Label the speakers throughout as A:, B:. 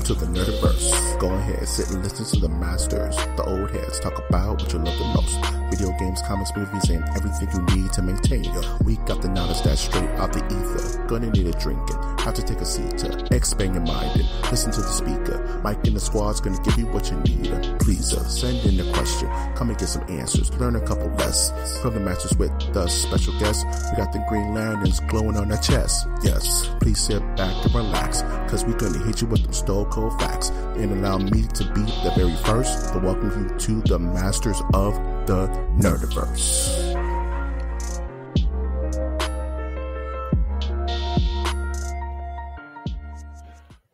A: to the Nerdiverse. Go ahead and sit and listen to the masters, the old heads, talk about what you love the most. Video games, comics, movies, and everything you need to maintain. We got the knowledge that's straight out the ether. Gonna need a drink and have to take a seat to expand your mind and listen to the speaker. Mike and the squad's gonna give you what you need. Please send in a question, come and get some answers, learn a couple lessons from the masters with the special guests. We got the Green Lanterns glowing on their chest. Yes, please sit back and relax, cause we're gonna hit you with them stone cold facts. And allow me to be the very first to welcome you to the masters of the Nerdiverse.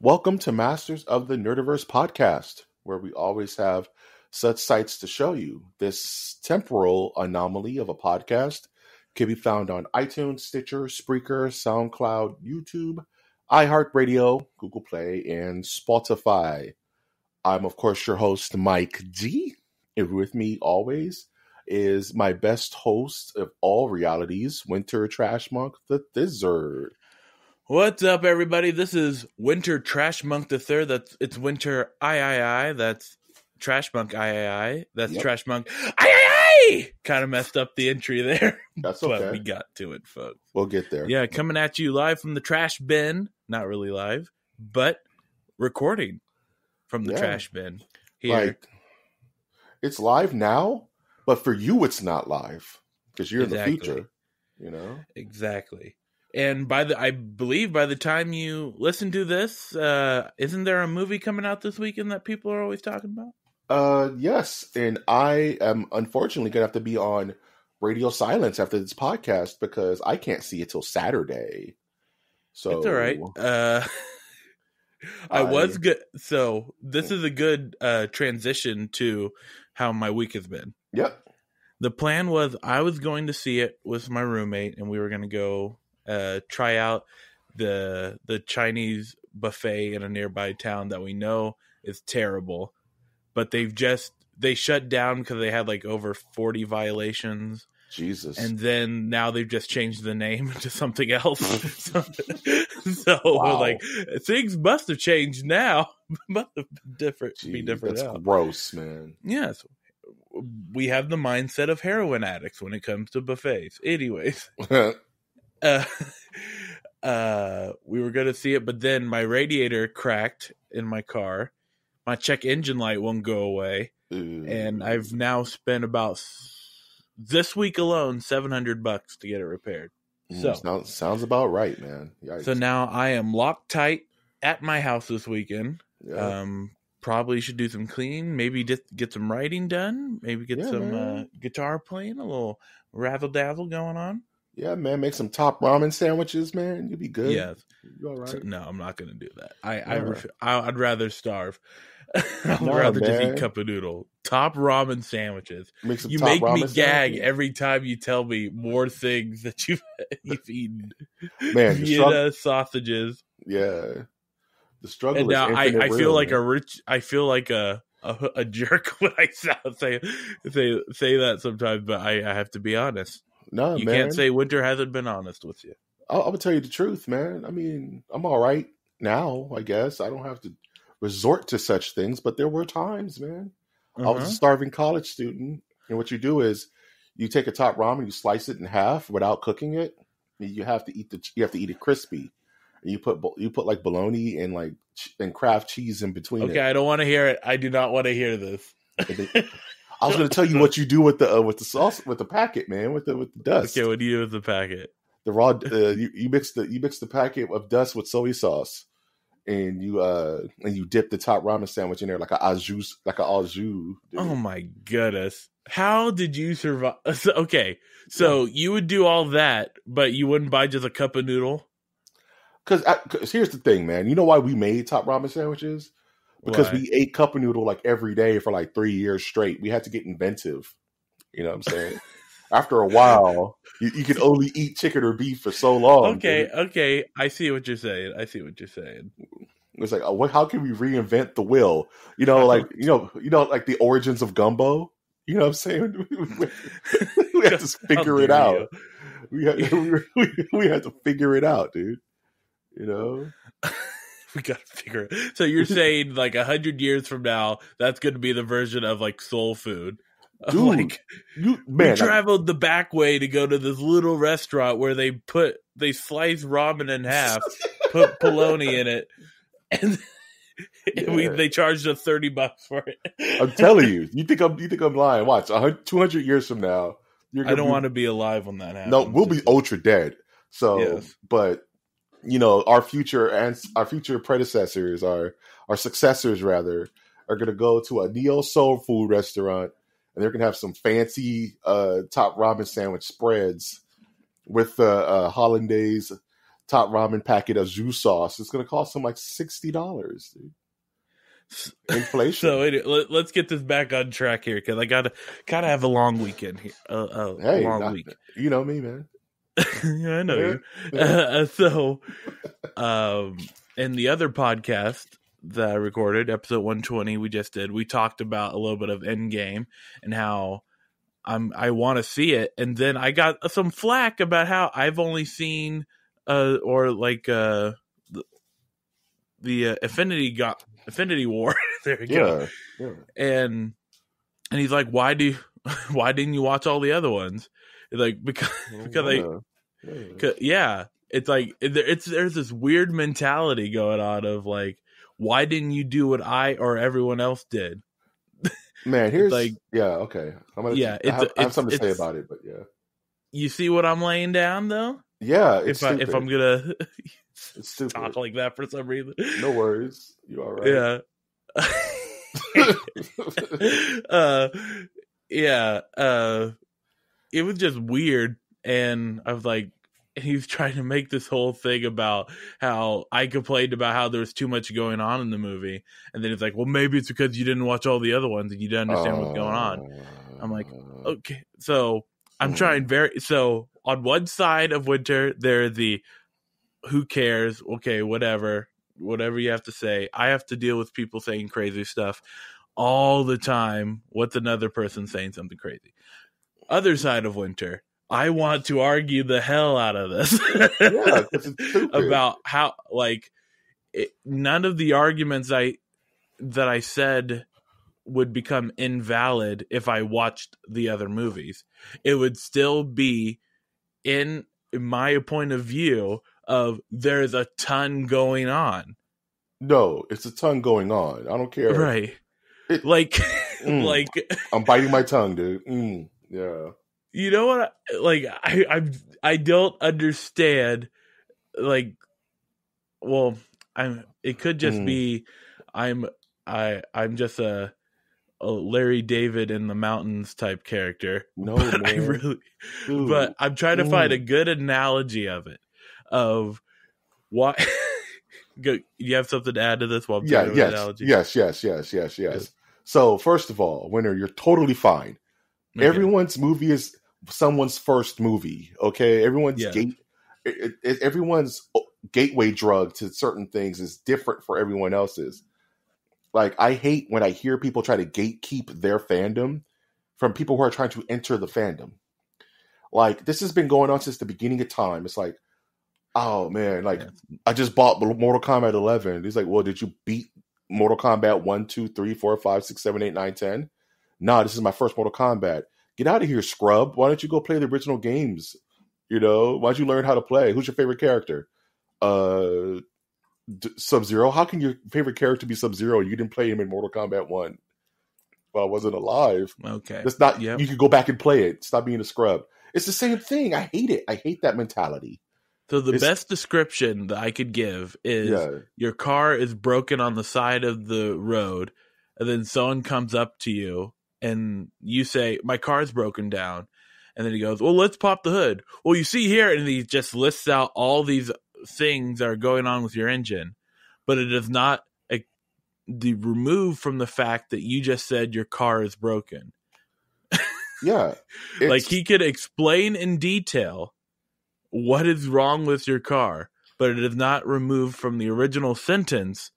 A: Welcome to Masters of the Nerdiverse podcast, where we always have such sights to show you. This temporal anomaly of a podcast can be found on iTunes, Stitcher, Spreaker, SoundCloud, YouTube, iHeartRadio, Google Play, and Spotify. I'm, of course, your host, Mike G. And with me always is my best host of all realities, Winter Trash Monk the Thizard.
B: What's up, everybody? This is Winter Trash Monk the Third. It's Winter I. That's Trash Monk I. That's yep. Trash Monk I. Kind of messed up the entry there.
A: That's okay.
B: But we got to it, folks.
A: We'll get there.
B: Yeah, coming at you live from the trash bin. Not really live, but recording from the trash bin. Here.
A: Like, it's live now, but for you, it's not live because you're in the future. You know?
B: Exactly. And I believe by the time you listen to this, isn't there a movie coming out this weekend that people are always talking about?
A: Yes. And I am unfortunately going to have to be on radio silence after this podcast because I can't see it till Saturday. So
B: it's all right. I was good. So this is a good transition to how my week has been.
A: Yep.
B: The plan was I was going to see it with my roommate, and we were going to go try out the Chinese buffet in a nearby town that we know is terrible, but they shut down because they had like over 40 violations.
A: Jesus.
B: And then now they've just changed the name to something else. So
A: wow.
B: We're like, things must have changed now. Must have be different
A: that's
B: now.
A: Gross, man.
B: Yes. We have the mindset of heroin addicts when it comes to buffets. Anyways. We were going to see it, but then my radiator cracked in my car. My check engine light won't go away.
A: Ooh.
B: And I've now spent about this week alone $700 to get it repaired. So
A: sounds about right, man. Yikes.
B: So now I am locked tight at my house this weekend.
A: Yeah.
B: Probably should do some cleaning, maybe just get some writing done, maybe get some guitar playing, a little razzle dazzle going on.
A: Yeah, man, make some top ramen sandwiches, man. You'll be good.
B: Yes.
A: You all right?
B: So, no, I'm not going to do that. I'd rather starve. I'd rather just eat cup of noodle. Top ramen sandwiches.
A: You make me
B: gag every time you tell me more things that you've eaten.
A: Man,
B: Vienna sausages.
A: Yeah, the struggle.
B: And now
A: I
B: feel like I feel like a jerk when I say that sometimes, but I have to be honest.
A: No,
B: you
A: man.
B: can't say Winter hasn't been honest with you.
A: I'm gonna tell you the truth, man. I mean, I'm all right now. I guess I don't have to resort to such things, but there were times, man. I was a starving college student, and what you do is you take a top ramen, you slice it in half without cooking it. You have to eat it crispy. And you put like bologna and Kraft cheese in between.
B: Okay, I don't want to hear it. I do not want to hear this.
A: I was going to tell you what you do with the sauce, with the packet, man, with the dust.
B: Okay, what do you do with the packet?
A: The raw, you mix the packet of dust with soy sauce, and you dip the top ramen sandwich in there like an au jus. Dude.
B: Oh my goodness! How did you survive? Okay, so you would do all that, but you wouldn't buy just a cup of noodle?
A: Because here's the thing, man. You know why we made top ramen sandwiches? Because we ate cup of noodle like every day for like 3 years straight. We had to get inventive. You know what I'm saying? After a while, you can only eat chicken or beef for so long.
B: Okay. I see what you're saying.
A: It's like, how can we reinvent the wheel? You know, like like the origins of gumbo. You know what I'm saying? We had to figure it out. We had to figure it out, dude. You know.
B: We gotta figure it. So you're saying like 100 years from now, that's going to be the version of like soul food.
A: Dude,
B: Like,
A: man,
B: we traveled the back way to go to this little restaurant where they slice ramen in half, put polony in it, and they charged us $30 for it.
A: I'm telling you, you think I'm lying? Watch, 200 years from now,
B: I don't want to be alive when that happens.
A: No, we'll be ultra dead. So,
B: yes.
A: But our future predecessors, our successors rather, are going to go to a neo soul food restaurant, and they're going to have some fancy top ramen sandwich spreads with the hollandaise top ramen packet of jus sauce. It's going to cost them like $60, dude. Inflation.
B: So let's get this back on track here, because I gotta have a long weekend here. Week.
A: You know me, man.
B: Yeah, I know you. In the other podcast that I recorded, episode 120, we talked about a little bit of Endgame and how I want to see it, and then I got some flack about how I've only seen the Infinity War. There we go. Yeah. And he's like, why didn't you watch all the other ones? Like, because it's like there's this weird mentality going on of like, why didn't you do what I or everyone else did?
A: Man, here's like, okay. I have something to say about it, but yeah.
B: You see what I'm laying down though?
A: Yeah,
B: if I'm gonna talk like that for some reason.
A: No worries. You all right?
B: Yeah. It was just weird, and I was like, he was trying to make this whole thing about how I complained about how there was too much going on in the movie, and then it's like, well, maybe it's because you didn't watch all the other ones and you didn't understand what's going on. I'm like, okay, so I'm trying so on one side of Winter, they're the who cares? Okay, whatever you have to say. I have to deal with people saying crazy stuff all the time. What's another person saying something crazy? Other side of Winter, I want to argue the hell out of this.
A: Yeah, it's stupid.
B: About how none of the arguments that I said would become invalid if I watched the other movies. It would still be in my point of view of there's a ton going on.
A: No, it's a ton going on. I don't care.
B: Right.
A: I'm biting my tongue, dude. Yeah.
B: You know what? Like, I don't understand. Like, well, it could just be I'm just a Larry David in the mountains type character.
A: No,
B: but
A: man.
B: But I'm trying to find a good analogy of it. Of why? You have something to add to this? While
A: I'm analogy? Yes. So first of all, Winter, you're totally fine. Okay. Everyone's movie is someone's first movie. Okay, everyone's gateway drug to certain things is different for everyone else's. Like, I hate when I hear people try to gatekeep their fandom from people who are trying to enter the fandom. Like, this has been going on since the beginning of time. It's like, oh man, like I just bought Mortal Kombat 11. He's like, well, did you beat Mortal Kombat 1, 2, 3, 4, 5, 6, 7, 8, 9, 10? Nah, this is my first Mortal Kombat. Get out of here, scrub. Why don't you go play the original games? Why don't you learn how to play? Who's your favorite character? Sub-Zero. How can your favorite character be Sub-Zero? You didn't play him in Mortal Kombat 1. Well, I wasn't alive.
B: Okay.
A: That's not. Yep. You could go back and play it. Stop being a scrub. It's the same thing. I hate it. I hate that mentality.
B: So the best description that I could give is your car is broken on the side of the road, and then someone comes up to you and you say, my car's broken down. And then he goes, well, let's pop the hood. Well, you see here, and he just lists out all these things that are going on with your engine, but it is not removed from the fact that you just said your car is broken.
A: Yeah.
B: Like, he could explain in detail what is wrong with your car, but it is not removed from the original sentence,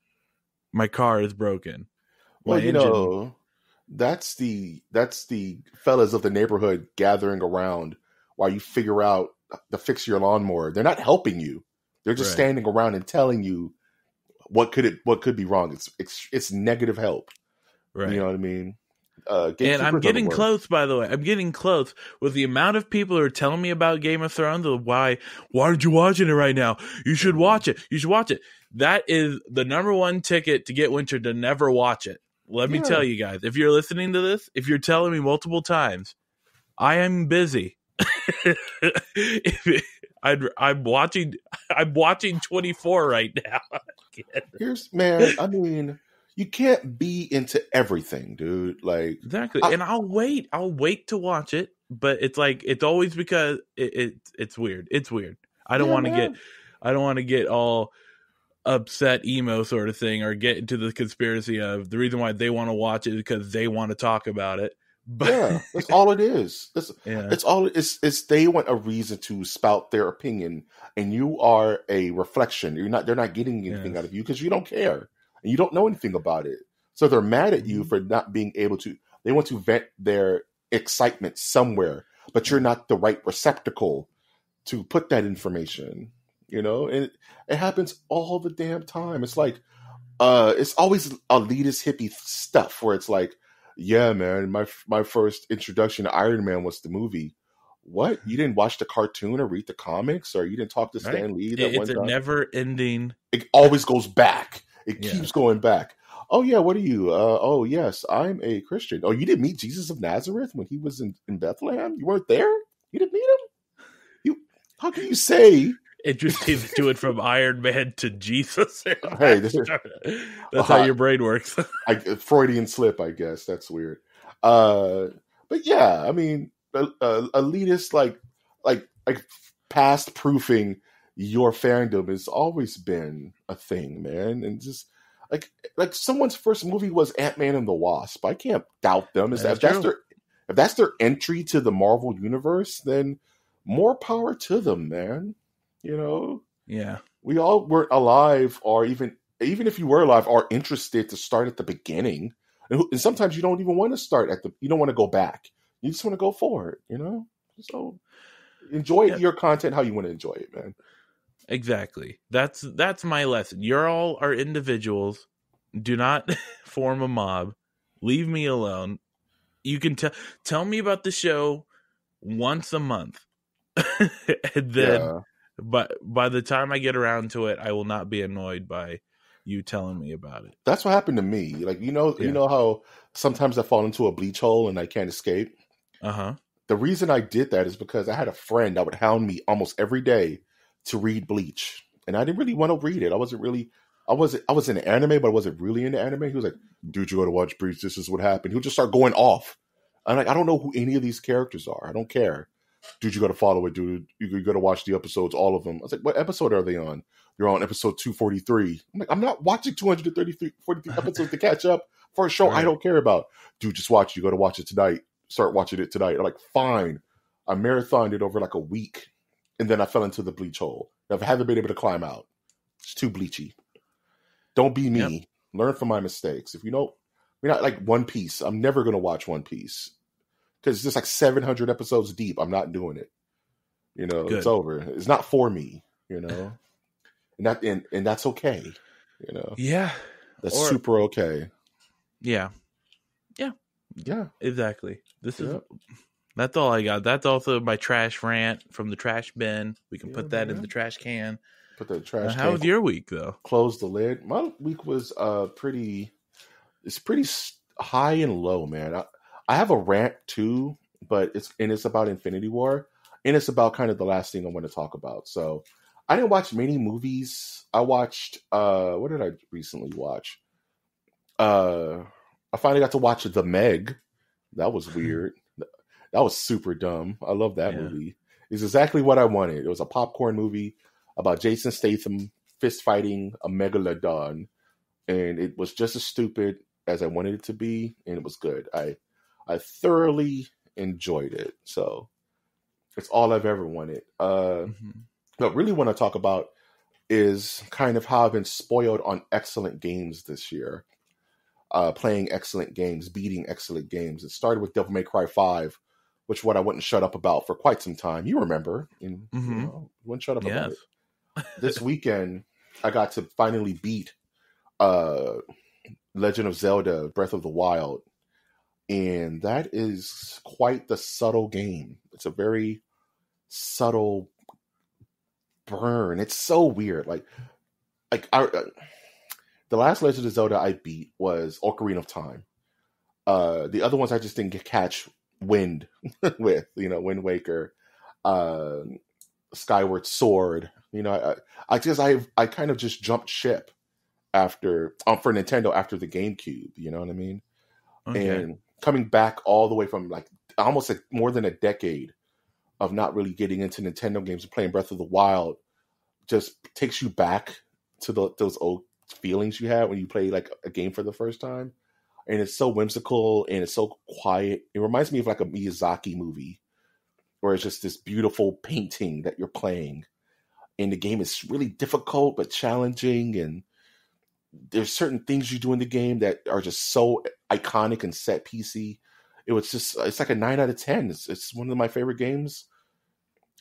B: my car is broken.
A: Well, that's the fellas of the neighborhood gathering around while you figure out to fix your lawnmower. They're not helping you. They're just standing around and telling you what could be wrong? It's negative help.
B: Right.
A: You know what I mean?
B: And I'm getting close, by the way. I'm getting close with the amount of people who are telling me about Game of Thrones. Why aren't you watching it right now? You should watch it. You should watch it. That is the number one ticket to get Winter to never watch it. Let me tell you guys, if you're listening to this, if you're telling me multiple times, I am busy. I'm watching 24 right now.
A: I mean, you can't be into everything, dude. Like,
B: exactly. And I'll wait to watch it, but it's like, it's always because it's weird. It's weird. I don't want to get all upset emo sort of thing, or get into the conspiracy of the reason why they want to watch it because they want to talk about it. But
A: that's all it is. It's they want a reason to spout their opinion, and you are a reflection. They're not getting anything out of you because you don't care and you don't know anything about it. So they're mad at you for not being able to. They want to vent their excitement somewhere, but you're not the right receptacle to put that information. You know, and it happens all the damn time. It's like, it's always elitist hippie stuff where it's like, yeah, man, my first introduction to Iron Man was the movie. What? You didn't watch the cartoon or read the comics, or you didn't talk to Stan Lee?
B: It's a never-ending.
A: It always goes back. It keeps going back. Oh yeah, what are you? Oh yes, I'm a Christian. Oh, you didn't meet Jesus of Nazareth when he was in Bethlehem? You weren't there? You didn't meet him? How can you say?
B: Interesting to do it from Iron Man to Jesus.
A: Hey,
B: that's how your brain works.
A: Freudian slip, I guess. That's weird. But yeah, I mean, elitist, like past proofing your fandom has always been a thing, man. And just like someone's first movie was Ant-Man and the Wasp. I can't doubt them. If that's their entry to the Marvel universe, then more power to them, man. You know, we all weren't alive, or even if you were alive, are interested to start at the beginning. And sometimes you don't even want to start you don't want to go back. You just want to go forward, you know? So enjoy your content how you want to enjoy it, man.
B: Exactly. That's my lesson. You're all are individuals. Do not form a mob. Leave me alone. You can tell me about the show once a month. And then but by the time I get around to it, I will not be annoyed by you telling me about it.
A: That's what happened to me. Like, you know how sometimes I fall into a bleach hole and I can't escape?
B: Uh-huh.
A: The reason I did that is because I had a friend that would hound me almost every day to read Bleach. And I didn't really want to read it. I was in anime, but I wasn't really into anime. He was like, dude, you got to watch Bleach. This is what happened. He'll just start going off. I'm like, I don't know who any of these characters are. I don't care. Dude, you got to follow it, dude. You got to watch the episodes, all of them. I was like, what episode are they on? You're on episode 243. I'm like, I'm not watching 243 episodes to catch up for a show I don't care about. Dude, just watch it. You got to watch it tonight. Start watching it tonight. I'm like, fine. I marathoned it over like a week, and then I fell into the bleach hole. I haven't been able to climb out. It's too bleachy. Don't be me. Yep. Learn from my mistakes. If you don't, you're not like One Piece. I'm never going to watch One Piece. Because it's just like 700 episodes deep. I'm not doing it. You know, It's over. It's not for me, you know. And that's okay. You know.
B: Yeah.
A: That's super okay.
B: Yeah. Yeah.
A: Yeah.
B: Exactly. That's all I got. That's also my trash rant from the trash bin. We can put that in the trash can.
A: Put the trash can.
B: How was your week though?
A: Close the lid. My week was pretty high and low, man. I have a rant too, but it's about Infinity War, and it's about kind of the last thing I want to talk about. So I didn't watch many movies. I watched what did I recently watch? I finally got to watch The Meg. That was weird. That was super dumb. I love that movie. It's exactly what I wanted. It was a popcorn movie about Jason Statham fist fighting a megalodon, and it was just as stupid as I wanted it to be, and it was good. I thoroughly enjoyed it. So it's all I've ever wanted. What I really want to talk about is kind of how I've been spoiled on excellent games this year. Playing excellent games, beating excellent games. It started with Devil May Cry 5, which I wouldn't shut up about for quite some time. You remember. And, wouldn't shut up about it. This weekend, I got to finally beat uh, Legend of Zelda: Breath of the Wild, and that is quite the subtle game. It's a very subtle burn. It's so weird. The last Legend of Zelda I beat was Ocarina of Time. The other ones I just didn't catch wind with, Wind Waker, Skyward Sword. I kind of just jumped ship after for Nintendo after the GameCube. You know what I mean? Okay. And coming back all the way from almost more than a decade of not really getting into Nintendo games and playing Breath of the Wild just takes you back to those old feelings you had when you play a game for the first time. And it's so whimsical and it's so quiet. It reminds me of a Miyazaki movie where it's just this beautiful painting that you're playing. And the game is really difficult but challenging. And there's certain things you do in the game that are just so iconic and set piecey. It's like a 9 out of 10. It's one of my favorite games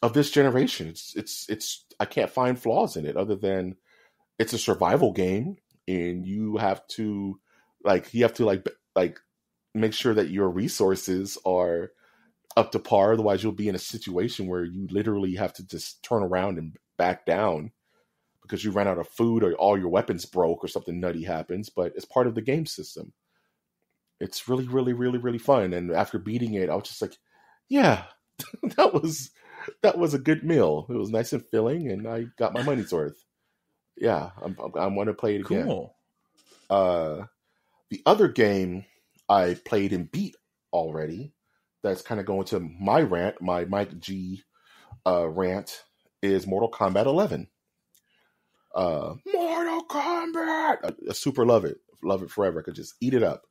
A: of this generation. It's I can't find flaws in it other than it's a survival game and you have to make sure that your resources are up to par. Otherwise you'll be in a situation where you literally have to just turn around and back down because you ran out of food or all your weapons broke or something nutty happens, but it's part of the game system. It's really, really, really, really fun. And after beating it, I was just like, yeah, that was a good meal. It was nice and filling and I got my money's worth. Yeah, I want to play it again.
B: Cool.
A: The other game I played and beat already, that's kind of going to my rant, my Mike G rant, is Mortal Kombat 11. Mortal Kombat! I super love it. Love it forever. I could just eat it up.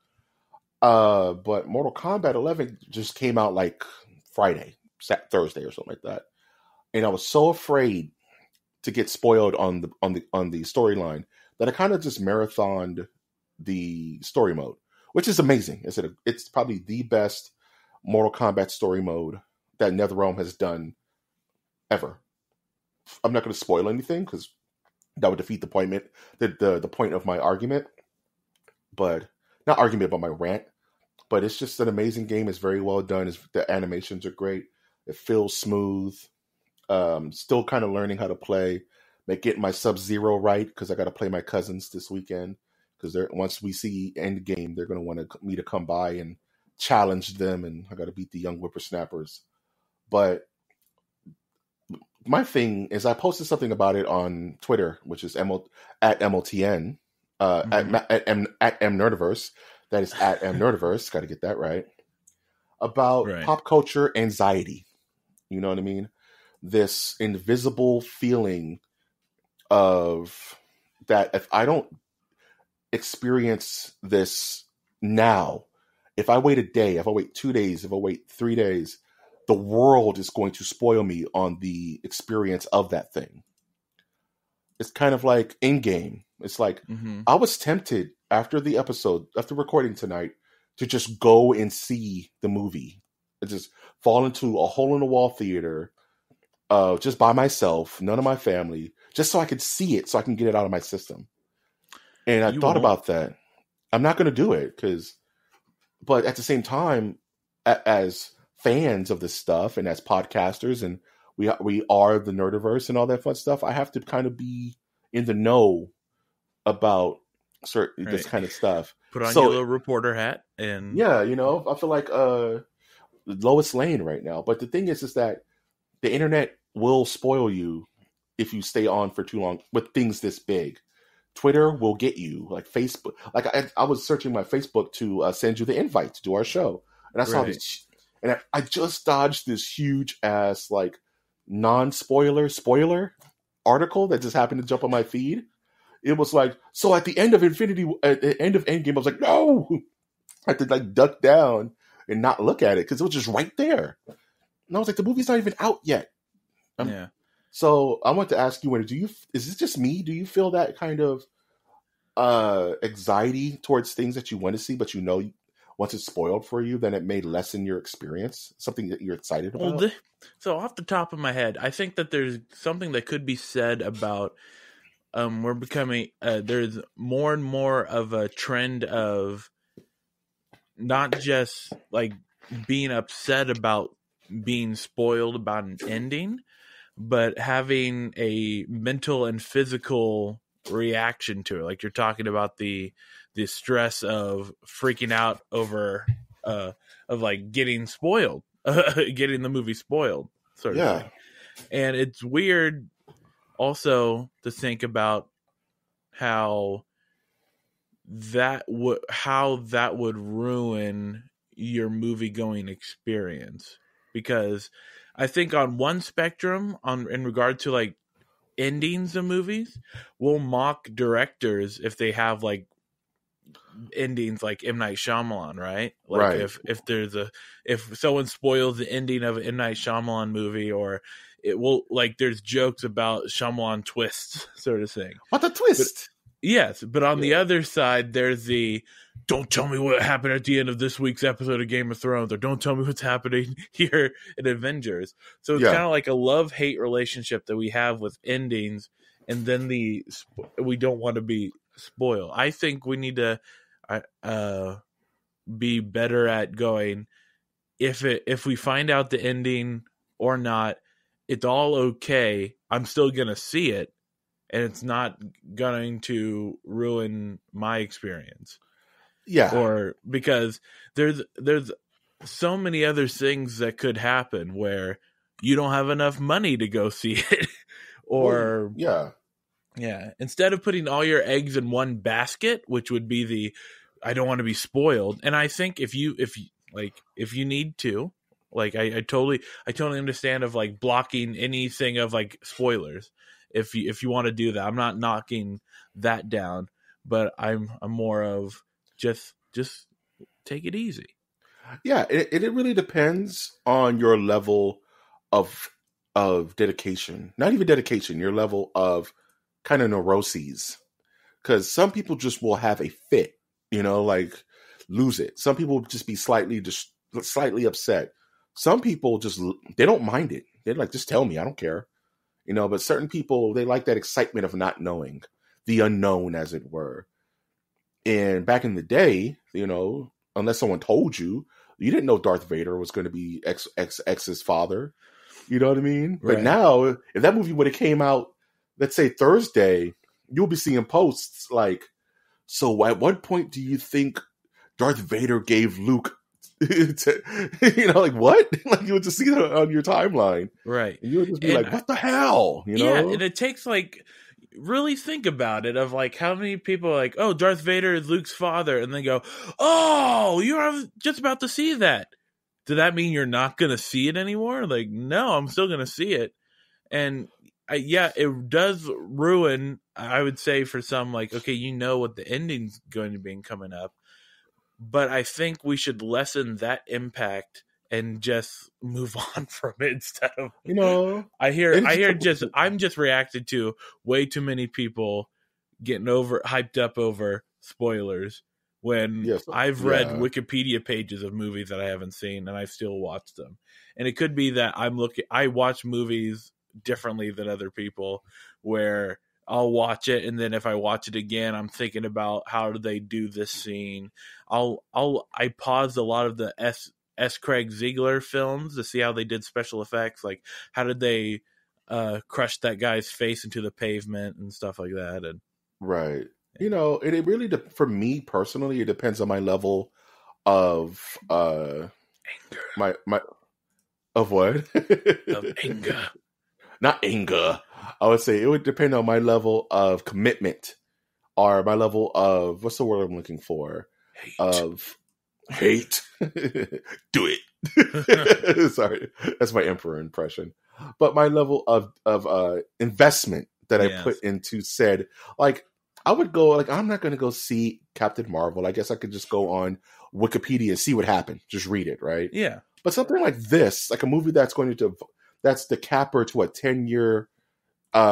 A: But Mortal Kombat 11 just came out Friday, Thursday or something like that. And I was so afraid to get spoiled on the storyline that I kind of just marathoned the story mode, which is amazing. It's probably the best Mortal Kombat story mode that NetherRealm has done ever. I'm not going to spoil anything because that would defeat the point of my argument, but not argument, but my rant. But it's just an amazing game. It's very well done. The animations are great. It feels smooth. Still kind of learning how to play. Getting my Sub-Zero right because I got to play my cousins this weekend. Because once we see end game, they're going to want me to come by and challenge them, and I got to beat the young whippersnappers. But my thing is, I posted something about it on Twitter, which is at MOTN, at Mnerdiverse. That is at Mnerdiverse. Got to get that right. About pop culture anxiety. You know what I mean? This invisible feeling of that if I don't experience this now, if I wait a day, if I wait 2 days, if I wait 3 days, the world is going to spoil me on the experience of that thing. It's kind of like in-game. It's like, I was tempted after recording tonight to just go and see the movie and just fall into a hole-in-the-wall theater just by myself, none of my family, just so I could see it, so I can get it out of my system. And I thought about that. I'm not going to do it but at the same time, as fans of this stuff and as podcasters, and we are the Nerdiverse and all that fun stuff, I have to kind of be in the know about this kind of stuff.
B: Put on your little reporter hat and
A: yeah, I feel like Lois Lane right now. But the thing is that the internet will spoil you if you stay on for too long with things this big. Twitter will get you, like Facebook. Like I was searching my Facebook to send you the invite to do our show, and I saw this, and I just dodged this huge ass spoiler article that just happened to jump on my feed. It was so at the end of Endgame, I was like, no, I had to duck down and not look at it because it was just right there. And I was like, the movie's not even out yet.
B: Yeah.
A: So I want to ask you, is this just me? Do you feel that kind of anxiety towards things that you want to see, but once it's spoiled for you, then it may lessen your experience? Something that you're excited about?
B: So off the top of my head, I think that there's something that could be said about we're becoming there's more and more of a trend of not just like being upset about being spoiled about an ending, but having a mental and physical reaction to it. Like you're talking about the stress of freaking out over of like getting spoiled, getting the movie spoiled, sort of thing. And it's weird also to think about how that would ruin your movie going experience, because I think on one spectrum, in regard to like endings of movies, we'll mock directors if they have like endings like M. Night Shyamalan, right? Like if someone spoils the ending of an M. Night Shyamalan movie, or it will, like, there's jokes about Shyamalan twists, sort of thing.
C: What a twist!
B: Yes, but on the other side, there's the don't tell me what happened at the end of this week's episode of Game of Thrones, or don't tell me what's happening here in Avengers. So it's kind of like a love-hate relationship that we have with endings, and then we don't want to be spoiled. I think we need to be better at going, if we find out the ending or not, it's all okay. I'm still going to see it, and it's not going to ruin my experience. Yeah. Or because there's so many other things that could happen where you don't have enough money to go see it. Or yeah. Instead of putting all your eggs in one basket, which would be I don't want to be spoiled. And I think if you need to, like, I totally understand of like blocking anything of like spoilers. If you want to do that, I'm not knocking that down, but I'm more of just take it easy.
C: Yeah, it really depends on your level of dedication. Not even dedication, your level of kind of neuroses. Because some people just will have a fit, like lose it. Some people will just be slightly upset. Some people they don't mind it. They're like, just tell me, I don't care. But certain people, they like that excitement of not knowing, the unknown, as it were. And back in the day, unless someone told you, you didn't know Darth Vader was going to be X's father. You know what I mean? Right. But now, if that movie would have came out, let's say Thursday, you'll be seeing posts like, so at what point do you think Darth Vader gave Luke like what? Like you would just see that on your timeline. Right. And you would just be like, what the hell?
B: Yeah, and it takes like, really think about it, of like how many people are like, oh, Darth Vader is Luke's father, and they go, oh, you're just about to see that. Does that mean you're not going to see it anymore? Like, no, I'm still going to see it. And it does ruin, I would say, for some, like, okay, what the ending's going to be coming up. But I think we should lessen that impact and just move on from it instead of, I'm just reacted to way too many people getting hyped up over spoilers when I've read Wikipedia pages of movies that I haven't seen and I've still watched them. And it could be that I watch movies differently than other people, where I'll watch it, and then if I watch it again, I'm thinking about how do they do this scene. I paused a lot of the S. Craig Ziegler films to see how they did special effects, like how did they crush that guy's face into the pavement and stuff like that. And
C: right, it really for me personally, it depends on my level of anger. My of what?
B: Of anger.
C: Not anger. I would say it would depend on my level of commitment, or my level of, what's the word I'm looking for?
B: Hate.
C: Of hate. Do it. Sorry, that's my Emperor impression. But my level of investment that I put into said, like, I would go, like, I'm not going to go see Captain Marvel. I guess I could just go on Wikipedia and see what happened. Just read it, right?
B: Yeah.
C: But something like this, like a movie that's that's the capper to a 10-year, like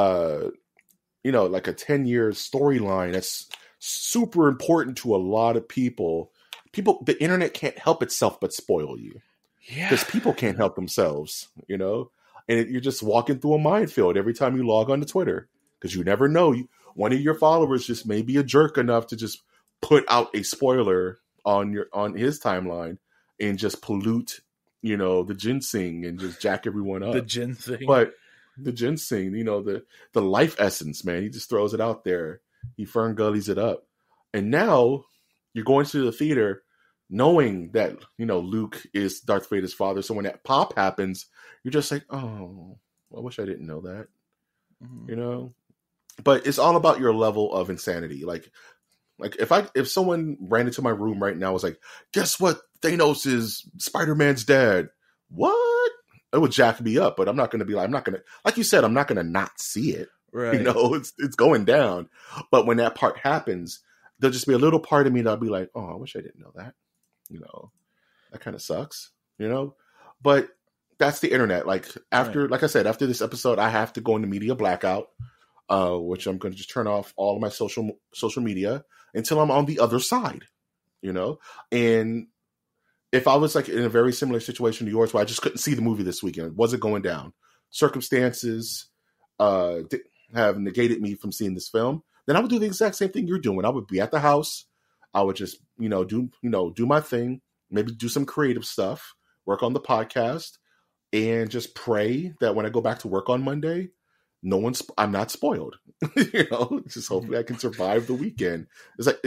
C: a 10-year storyline that's super important to a lot of people. The internet can't help itself but spoil you. Yeah. Because people can't help themselves, and you're just walking through a minefield every time you log on to Twitter, because you never know one of your followers just may be a jerk enough to just put out a spoiler on his timeline and just pollute, the ginseng and just jack everyone up.
B: The ginseng.
C: But the ginseng, the life essence, man, he just throws it out there. He Fern Gullies it up. And now you're going to the theater knowing that, Luke is Darth Vader's father. So when that pop happens, you're just like, oh, I wish I didn't know that.
B: Mm-hmm.
C: But it's all about your level of insanity. Like if someone ran into my room right now and was like, guess what? Thanos is Spider-Man's dad. What? It would jack me up, but I'm not going to be like, like you said, I'm not going to not see it.
B: Right.
C: It's going down. But when that part happens, there'll just be a little part of me that'll be like, oh, I wish I didn't know that. That kind of sucks, but that's the internet. Like like I said, after this episode, I have to go into media blackout, which I'm going to just turn off all of my social media until I'm on the other side, and if I was like in a very similar situation to yours where I just couldn't see the movie this weekend, it wasn't going down, circumstances have negated me from seeing this film, then I would do the exact same thing you're doing. I would be at the house. I would just, do my thing, maybe do some creative stuff, work on the podcast, and just pray that when I go back to work on Monday, I'm not spoiled. Just hopefully I can survive the weekend. It's like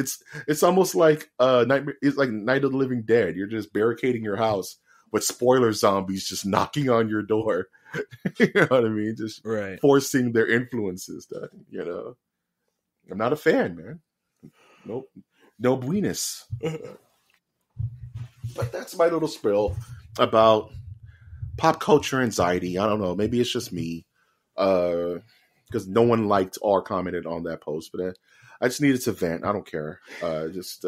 C: it's almost like nightmare. It's like Night of the Living Dead. You're just barricading your house with spoiler zombies just knocking on your door. You know what I mean? Just forcing their influences. I'm not a fan, man. Nope. No buenas. But that's my little spill about pop culture anxiety. I don't know. Maybe it's just me. Because no one liked or commented on that post. But I just needed to vent. I don't care. Just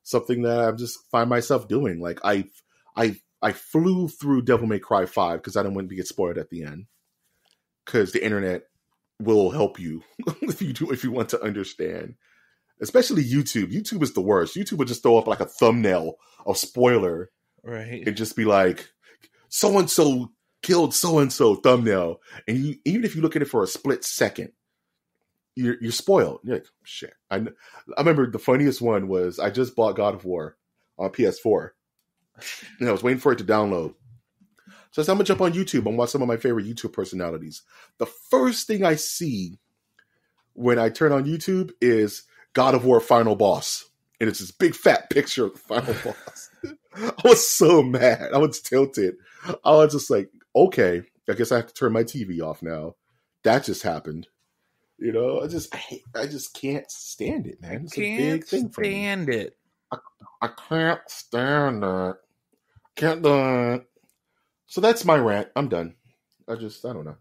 C: something that I just find myself doing. Like I flew through Devil May Cry 5 because I didn't want to get spoiled at the end. Because the internet will help you if you want to understand. Especially YouTube. YouTube is the worst. YouTube would just throw up like a thumbnail of spoiler.
B: Right.
C: And just be like, so-and-so killed so-and-so thumbnail. And even if you look at it for a split second, you're spoiled. You're like, shit. I remember the funniest one was I just bought God of War on PS4. And I was waiting for it to download. So I'm going to jump on YouTube and watch some of my favorite YouTube personalities. The first thing I see when I turn on YouTube is God of War Final Boss. And it's this big fat picture of the final boss. I was so mad. I was tilted. I was just like, okay, I guess I have to turn my TV off now. That just happened. I just can't stand it, man. It's a big thing for me.
B: Stand it.
C: I can't stand it. Can't do it. So that's my rant. I'm done. I don't know.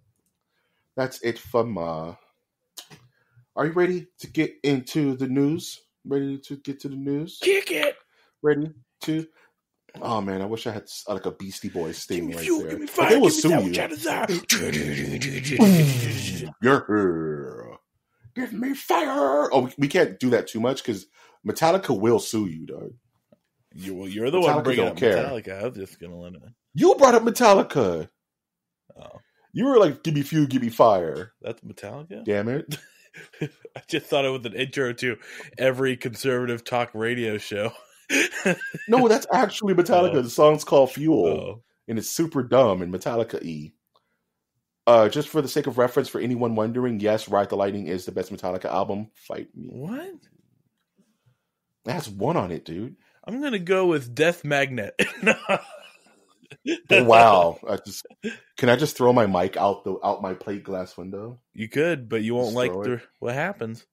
C: That's it from, are you ready to get into the news? Ready to get to the news?
B: Kick it!
C: Ready to... Oh, man, I wish I had like a Beastie Boys thing right there.
B: Give me fire,
C: they will
B: give me
C: sue you. Give me fire! Oh, we can't do that too much because Metallica will sue you, dog.
B: You're the one bringing up Metallica. I'm just going to let it...
C: You brought up Metallica.
B: Oh.
C: You were like, give me fuel, give me fire.
B: That's Metallica?
C: Damn it.
B: I just thought it was an intro to every conservative talk radio show.
C: No, that's actually Metallica.
B: Oh.
C: The song's called Fuel, and it's super dumb and Metallica-y. Just for the sake of reference, for anyone wondering, yes, Ride the Lightning is the best Metallica album. Fight me.
B: What?
C: It has one on it, dude.
B: I'm going to go with Death Magnet.
C: Wow. Can I just throw my mic out my plate glass window?
B: You could, but you won't like what happens.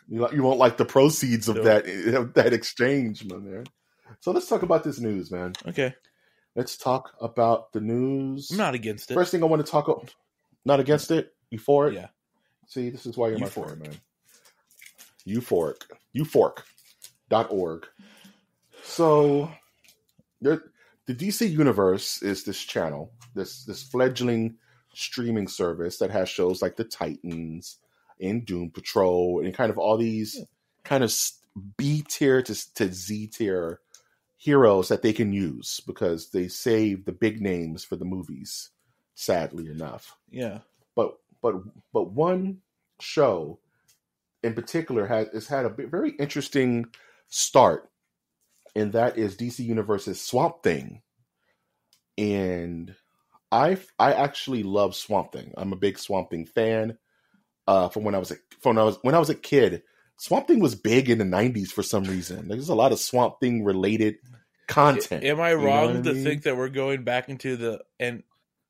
C: You won't like the proceeds of that exchange, my man. So let's talk about this news, man.
B: Okay.
C: Let's talk about the news.
B: I'm not against it.
C: First thing I want to talk about, not against it? You for it?
B: Yeah.
C: See, this is why you're my friend, man. Euphoric.org. So, the DC Universe is this channel, this fledgling streaming service that has shows like the Titans and Doom Patrol and kind of all these kind of B tier to Z tier heroes that they can use because they save the big names for the movies, sadly enough.
B: Yeah.
C: But one show in particular has had a very interesting start, and that is DC Universe's Swamp Thing. And I actually love Swamp Thing. I'm a big Swamp Thing fan. From when I was a kid, Swamp Thing was big in the '90s for some reason. There's a lot of Swamp Thing related content.
B: Am I wrong to think that we're going back into the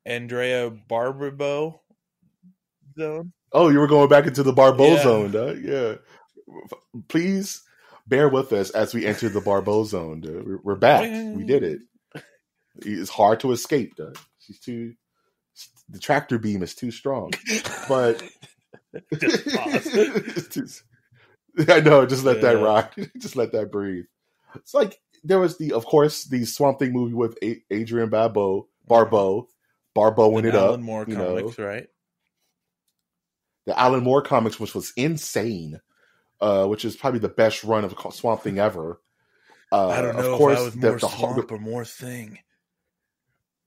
B: Andrea Barbeau zone?
C: Oh, you were going back into the Barbeau zone, huh? Yeah. Please bear with us as we enter the Barbeau zone. Duh. We're back. We did it. It's hard to escape. Duh. The tractor beam is too strong. But
B: just pause.
C: I know. Just let that rock. Just let that breathe. It's like there was the Swamp Thing movie with Adrian Barbeau in it up.
B: Alan Moore comics, right?
C: The Alan Moore comics, which was insane, which is probably the best run of Swamp Thing ever.
B: I don't know if I was more swamp or more thing.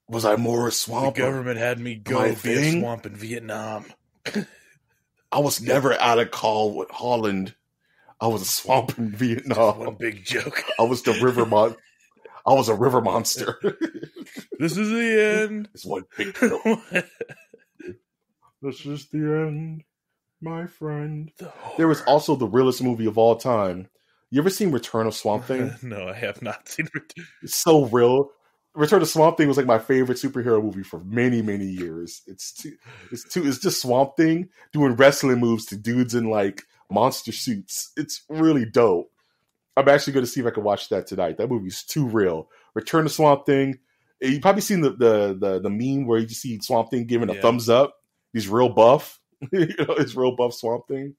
C: Was I more swamp?
B: The government had me go be a swamp in Vietnam.
C: I was never out of call with Holland. I was a swamp in Vietnam.
B: One big joke.
C: I was the river I was a river monster.
B: This is the end.
C: It's one big joke. This is the end, my friend. There was also the realest movie of all time. You ever seen Return of Swamp Thing?
B: No, I have not seen Return.
C: It's so real. Return of Swamp Thing was like my favorite superhero movie for many, many years. It's just Swamp Thing doing wrestling moves to dudes in like monster suits. It's really dope. I'm actually going to see if I can watch that tonight. That movie's too real. Return of Swamp Thing. You've probably seen the meme where you just see Swamp Thing giving a thumbs up. He's real buff. It's real buff Swamp Thing.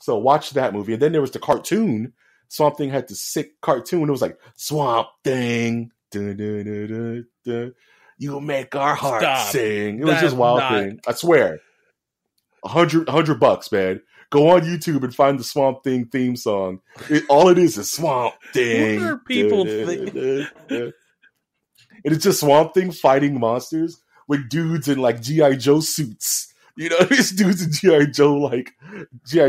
C: So watch that movie. And then there was the cartoon. Swamp Thing had the sick cartoon. It was like, Swamp Thing. Dun, dun, dun, dun, dun. You make our hearts sing. It was just wild thing. I swear. $100, man. Go on YouTube and find the Swamp Thing theme song. All it is Swamp Thing.
B: What are people thinking?
C: And it's just Swamp Thing fighting monsters with dudes in like G.I. Joe suits. You know, these dudes in G.I.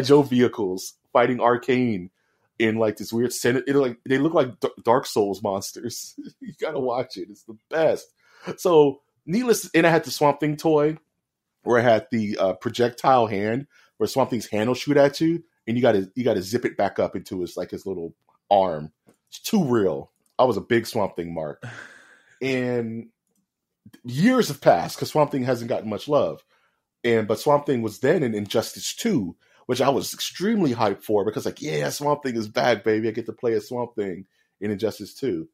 C: Joe vehicles fighting Arcane in like this weird they look like Dark Souls monsters. You gotta watch it. It's the best. So and I had the Swamp Thing toy where I had the projectile hand where Swamp Thing's hand will shoot at you and you gotta zip it back up into his little arm. It's too real. I was a big Swamp Thing mark. And years have passed because Swamp Thing hasn't gotten much love. But Swamp Thing was then in Injustice 2, which I was extremely hyped for because Swamp Thing is back, baby. I get to play a Swamp Thing in Injustice 2.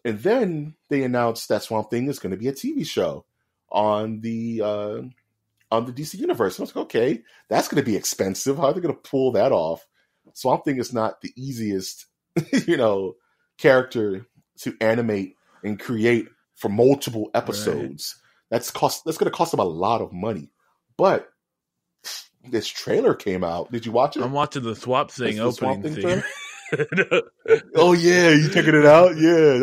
C: And then they announced that Swamp Thing is going to be a TV show on the DC Universe. And I was like, okay, that's going to be expensive. How are they going to pull that off? Swamp Thing is not the easiest, character to animate and create for multiple episodes. Right. That's going to cost them a lot of money. But this trailer came out. Did you watch it?
B: I'm watching the Swamp Thing opening theme.
C: Oh yeah, you checking it out? Yeah,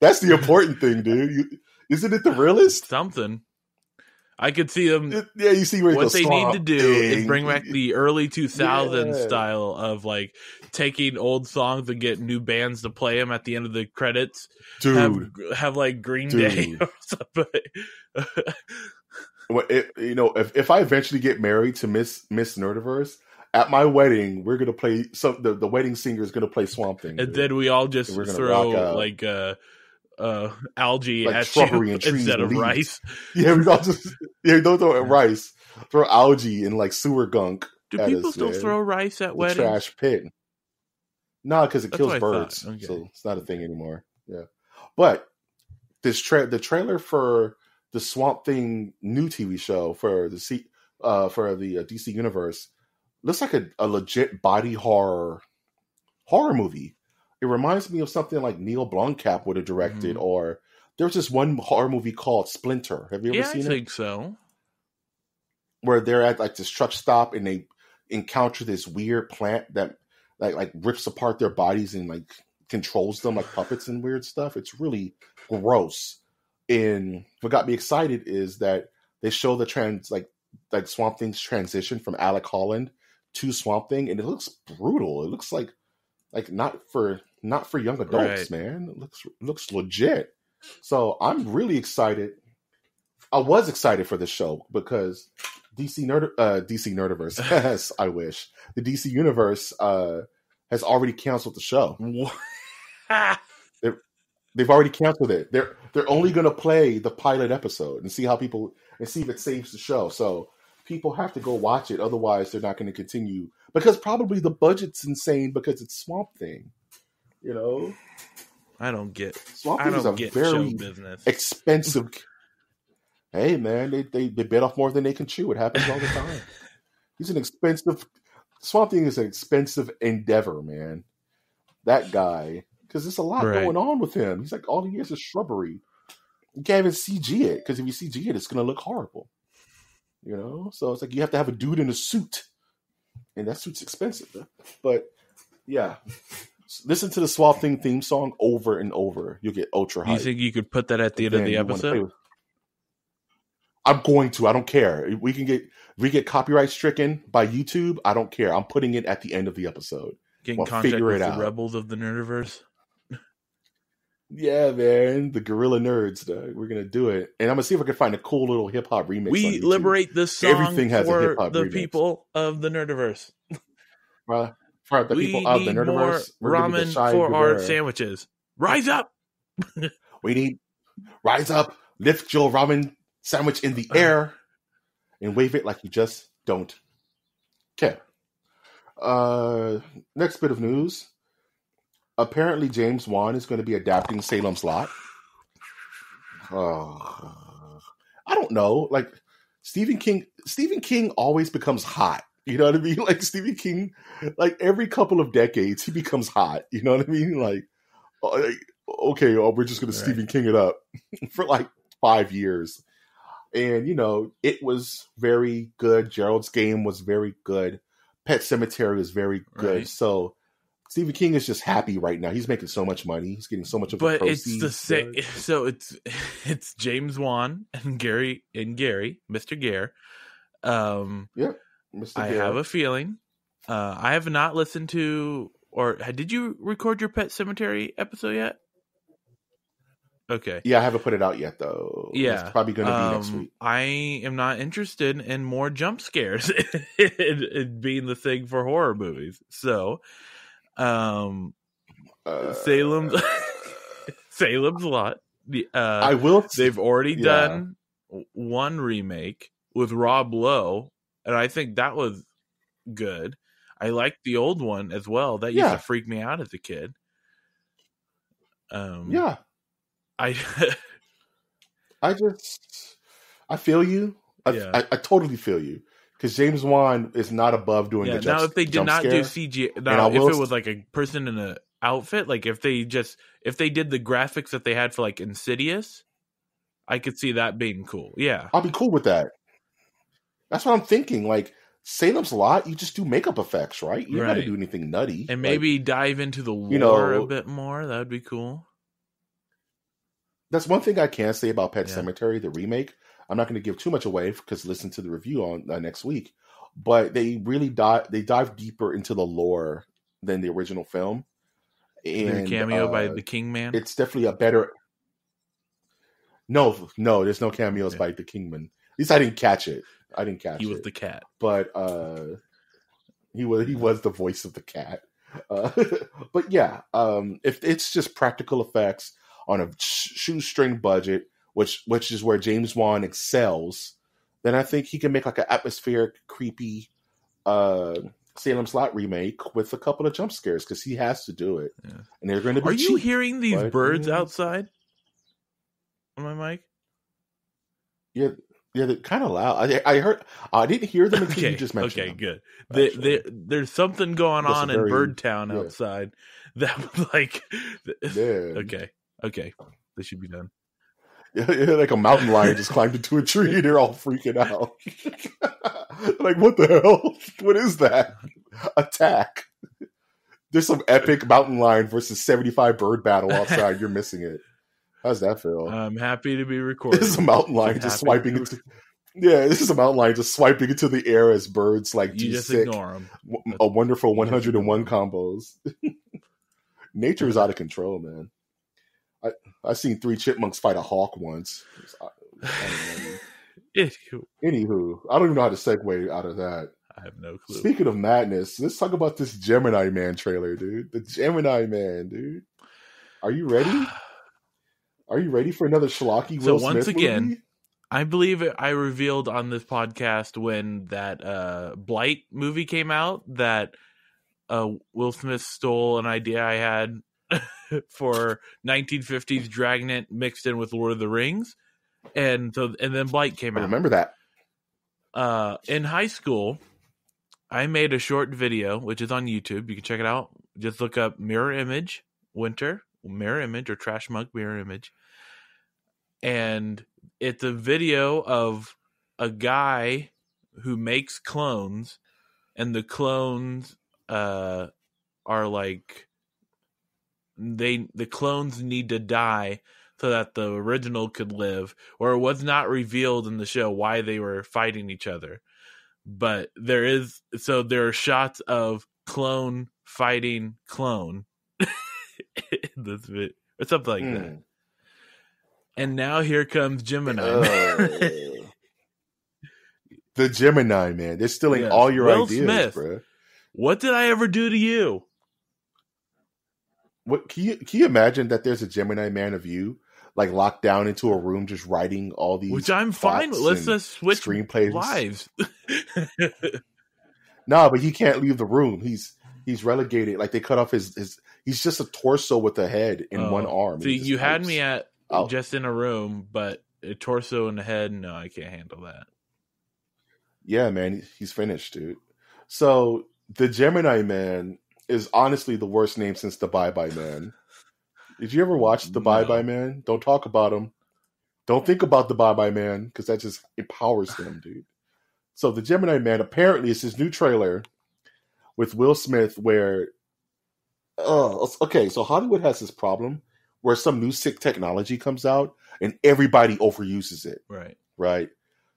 C: that's the important thing, dude. Isn't it the realest?
B: Something. I could see them.
C: Yeah, you see where
B: what they need to do is bring back the early 2000s style of like taking old songs and get new bands to play them at the end of the credits.
C: Dude,
B: have like Green Day or something.
C: Well, if I eventually get married to Miss Nerdiverse, at my wedding, we're gonna play. The wedding singer is gonna play Swamp Thing,
B: and then we all just throw like algae
C: like
B: at
C: shrubbery
B: you
C: and trees
B: instead
C: and
B: of
C: leaves.
B: rice.
C: Yeah, we all just don't throw rice. Throw algae and like sewer gunk.
B: Do people still throw rice at weddings?
C: Trash pit. No, because it kills birds, okay. So it's not a thing anymore. Yeah, but the trailer for the Swamp Thing new TV show for the DC Universe looks like a legit body horror movie. It reminds me of something like Neil Blomkamp would have directed, or there was this one horror movie called Splinter. Have you ever seen it?
B: I think so.
C: Where they're at like this truck stop and they encounter this weird plant that like rips apart their bodies and like controls them like puppets and weird stuff. It's really gross. And what got me excited is that they show the like Swamp Thing's transition from Alec Holland to Swamp Thing, and it looks brutal. It looks like not for young adults, man. It looks legit. So I'm really excited. I was excited for the show because DC Nerdiverse. Yes, I wish the DC Universe has already canceled the show. They've already canceled it. They're only going to play the pilot episode and see if it saves the show. So people have to go watch it. Otherwise, they're not going to continue because probably the budget's insane because it's Swamp Thing. You know,
B: I don't get
C: Swamp Thing is a very
B: show business.
C: Expensive. Hey man, they bit off more than they can chew. It happens all the time. Swamp Thing is an expensive endeavor, man. That guy, because there's a lot going on with him. He's like all he is shrubbery. You can't even CG it because if you CG it, it's going to look horrible. You know, so it's like you have to have a dude in a suit, and that suit's expensive. But yeah, listen to the Swamp Thing theme song over and over. You'll get ultra hyped.
B: You think you could put that at the end of the episode?
C: I'm going to. I don't care. We get copyright stricken by YouTube. I don't care. I'm putting it at the end of the episode.
B: Get in contact with the rebels of the Nerdiverse.
C: Yeah, man. The Guerrilla Nerds. We're going to do it. And I'm going to see if I can find a cool little hip-hop remix.
B: We liberate this song
C: Everything has
B: for
C: a hip-hop
B: the
C: remix.
B: People of the Nerdiverse.
C: For the people of the Nerdiverse.
B: More ramen for our sandwiches. Rise up!
C: We need rise up, lift your ramen sandwich in the air, and wave it like you just don't care. Next bit of news. Apparently, James Wan is going to be adapting Salem's Lot. I don't know. Like Stephen King always becomes hot. You know what I mean? Like Stephen King, like every couple of decades, he becomes hot. You know what I mean? Like, okay, we're just going to Stephen King it up for like 5 years. And, you know, it was very good. Gerald's Game was very good. Pet Sematary was very good. Right. So Stephen King is just happy right now. He's making so much money. He's getting so much of the proceeds. It's the same.
B: So it's James Wan and Gary, Mr. Gare.
C: Yeah, Mr.
B: I have a feeling. I have not listened to, or did you record your Pet Sematary episode yet? Okay.
C: Yeah, I haven't put it out yet, though.
B: Yeah.
C: It's probably going to be next week.
B: I am not interested in more jump scares it being the thing for horror movies. So, Salem's Lot.
C: I will.
B: They've already done one remake with Rob Lowe, and I think that was good. I liked the old one as well. That used to freak me out as a kid.
C: Yeah. I feel you. I totally feel you because James Wan is not above doing the jump.
B: Now, if they did not do CG, now if it was like a person in an outfit, like if they did the graphics that they had for like Insidious, I could see that being cool. Yeah,
C: I'll be cool with that. That's what I'm thinking. Like Salem's Lot, you just do makeup effects, right? You don't got to do anything nutty,
B: and maybe dive into the lore a bit more. That would be cool.
C: That's one thing I can say about Pet Sematary, the remake. I'm not going to give too much away because listen to the review on next week. But they really dive deeper into the lore than the original film. And
B: a cameo by the King Man.
C: It's definitely a better. No, there's no cameos by the Kingman. At least I didn't catch it. He was
B: the cat,
C: but he was the voice of the cat. But yeah, if it's just practical effects on a shoestring budget, which is where James Wan excels, then I think he can make like an atmospheric, creepy Salem's Lot remake with a couple of jump scares because he has to do it. Yeah. And they're going to be cheap.
B: Are you hearing these birds outside on my mic?
C: Yeah, they're kind of loud. I heard. I didn't hear them until you just mentioned them.
B: Good. There's something going on in Birdtown outside that was like. Okay, this should be done.
C: Yeah, like a mountain lion just climbed into a tree. They're all freaking out. Like, what the hell? What is that? Attack. There's some epic mountain lion versus 75 bird battle outside. You're missing it. How's that feel?
B: I'm happy to be recording.
C: There's a mountain lion just swiping into. Yeah, this is a mountain lion just swiping into the air as birds like
B: You
C: too
B: just
C: sick.
B: ignore them.
C: A wonderful 101 combos. Nature is out of control, man. I seen 3 chipmunks fight a hawk once. Anywho, I don't even know how to segue out of that.
B: I have no clue.
C: Speaking of madness, let's talk about this Gemini Man trailer, dude. The Gemini Man, dude. Are you ready? Are you ready for another schlocky Will
B: So once
C: Smith
B: again,
C: movie?
B: I believe I revealed on this podcast when that Blight movie came out that Will Smith stole an idea I had for 1950s Dragnet mixed in with Lord of the Rings, and then Blight came
C: I
B: out.
C: remember that.
B: In high school, I made a short video, which is on YouTube. You can check it out. Just look up Mirror Image Winter, Mirror Image, or Trash Mug Mirror Image. And it's a video of a guy who makes clones, and the clones are like the clones need to die so that the original could live, or it was not revealed in the show why they were fighting each other. But there are shots of clone fighting clone in this bit, or something like that. And now here comes Gemini.
C: The Gemini Man. They're stealing all your
B: Will
C: ideas,
B: Smith,
C: bro.
B: What did I ever do to you?
C: What can you imagine that there's a Gemini Man of you, like locked down into a room, just writing all these,
B: which I'm fine with. Let's just switch
C: screenplays.
B: Lives.
C: No, but he can't leave the room. He's relegated. Like they cut off his. He's just a torso with a head and one arm.
B: See, you had me at just in a room, but a torso and a head. No, I can't handle that.
C: Yeah, man, he's finished, dude. So the Gemini Man is honestly the worst name since the Bye Bye Man. Did you ever watch the Bye Bye Man? Don't talk about him. Don't think about the Bye Bye Man, because that just empowers him, dude. So the Gemini Man, apparently it's his new trailer with Will Smith where, okay, so Hollywood has this problem where some new sick technology comes out and everybody overuses it. Right?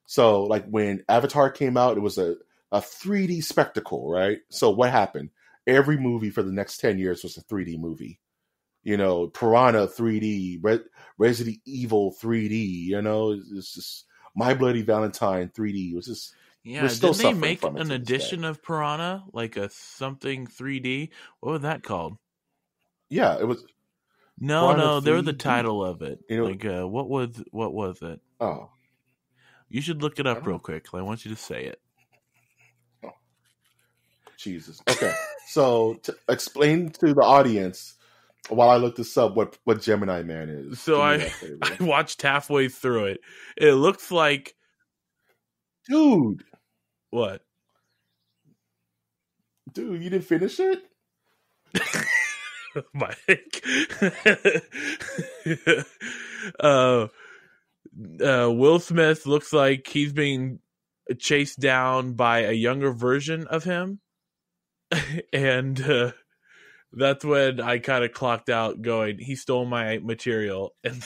C: So like when Avatar came out, it was a 3D spectacle, right? So what happened? Every movie for the next 10 years was a 3D movie. You know, Piranha 3D, Resident Evil 3D, you know, it's just My Bloody Valentine 3D. It was just,
B: didn't they make an edition of Piranha, like a something 3D? What was that called?
C: Yeah, it was.
B: No, they were the title of it.
C: You know,
B: like, what was it?
C: Oh.
B: You should look it up real quick. I want you to say it.
C: Oh. Jesus. Okay. So to explain to the audience while I look this up what Gemini Man is.
B: So I watched halfway through it. It looks like,
C: dude.
B: What?
C: Dude, you didn't finish it?
B: Mike. Will Smith looks like he's being chased down by a younger version of him. And that's when I kind of clocked out going, he stole my material. And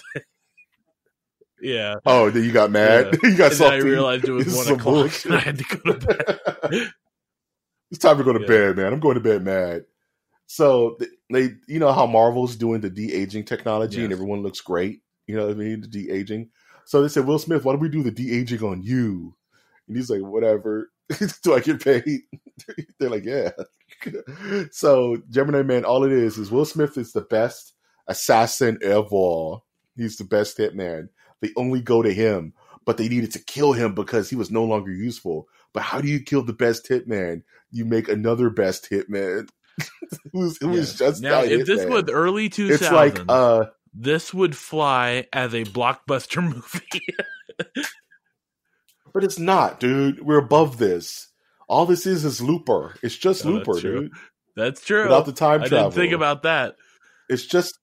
B: yeah.
C: Oh, then you got mad? Yeah. You got salty?
B: I realized it was 1 o'clock and I had to go to bed.
C: It's time to go to bed, man. I'm going to bed mad. So they, you know how Marvel's doing the de-aging technology and everyone looks great? You know what I mean? The de-aging. So they said, Will Smith, why don't we do the de-aging on you? And he's like, whatever. Do I get paid? They're like, yeah. So Gemini Man, all it is Will Smith is the best assassin ever. He's the best hitman. They only go to him, but they needed to kill him because he was no longer useful. But how do you kill the best hitman? You make another best hitman. who's just
B: now, if this was early 2000s, it's like this would fly as a blockbuster movie.
C: But it's not, dude. We're above this. All this is Looper. It's just Looper, dude.
B: That's true.
C: Without the time travel.
B: I didn't think about that.
C: It's just.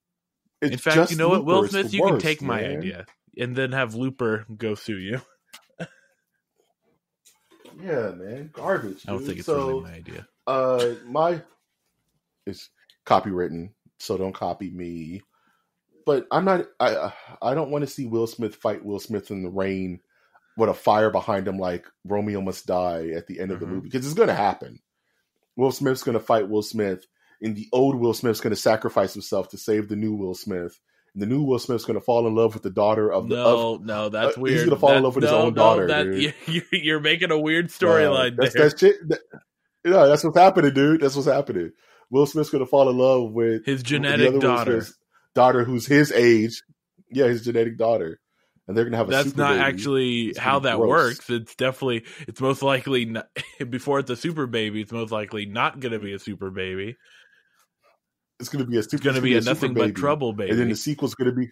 B: In fact,
C: just
B: you know
C: Looper.
B: what, Will Smith, you can take my
C: man.
B: idea and then have Looper go sue you.
C: Yeah, man, garbage.
B: I don't think it's really my idea.
C: It's copywritten, so don't copy me. But I'm not. I don't want to see Will Smith fight Will Smith in the rain with a fire behind him, like Romeo Must Die at the end of the movie, because it's going to happen. Will Smith's going to fight Will Smith, and the old Will Smith's going to sacrifice himself to save the new Will Smith. And the new Will Smith's going to fall in love with the daughter of the.
B: No, that's weird.
C: He's going to fall in love with his own daughter.
B: You're making a weird storyline.
C: That's shit. That's what's happening, dude. That's what's happening. Will Smith's going to fall in love with
B: his genetic
C: daughter, who's his age. Yeah, his genetic daughter. And they're going to have a
B: That's
C: super
B: not
C: baby.
B: actually how that works. It's most likely not, before it's a super baby, it's most likely not going to be a super baby.
C: It's going to be
B: a nothing but trouble baby.
C: And then the sequel's going to be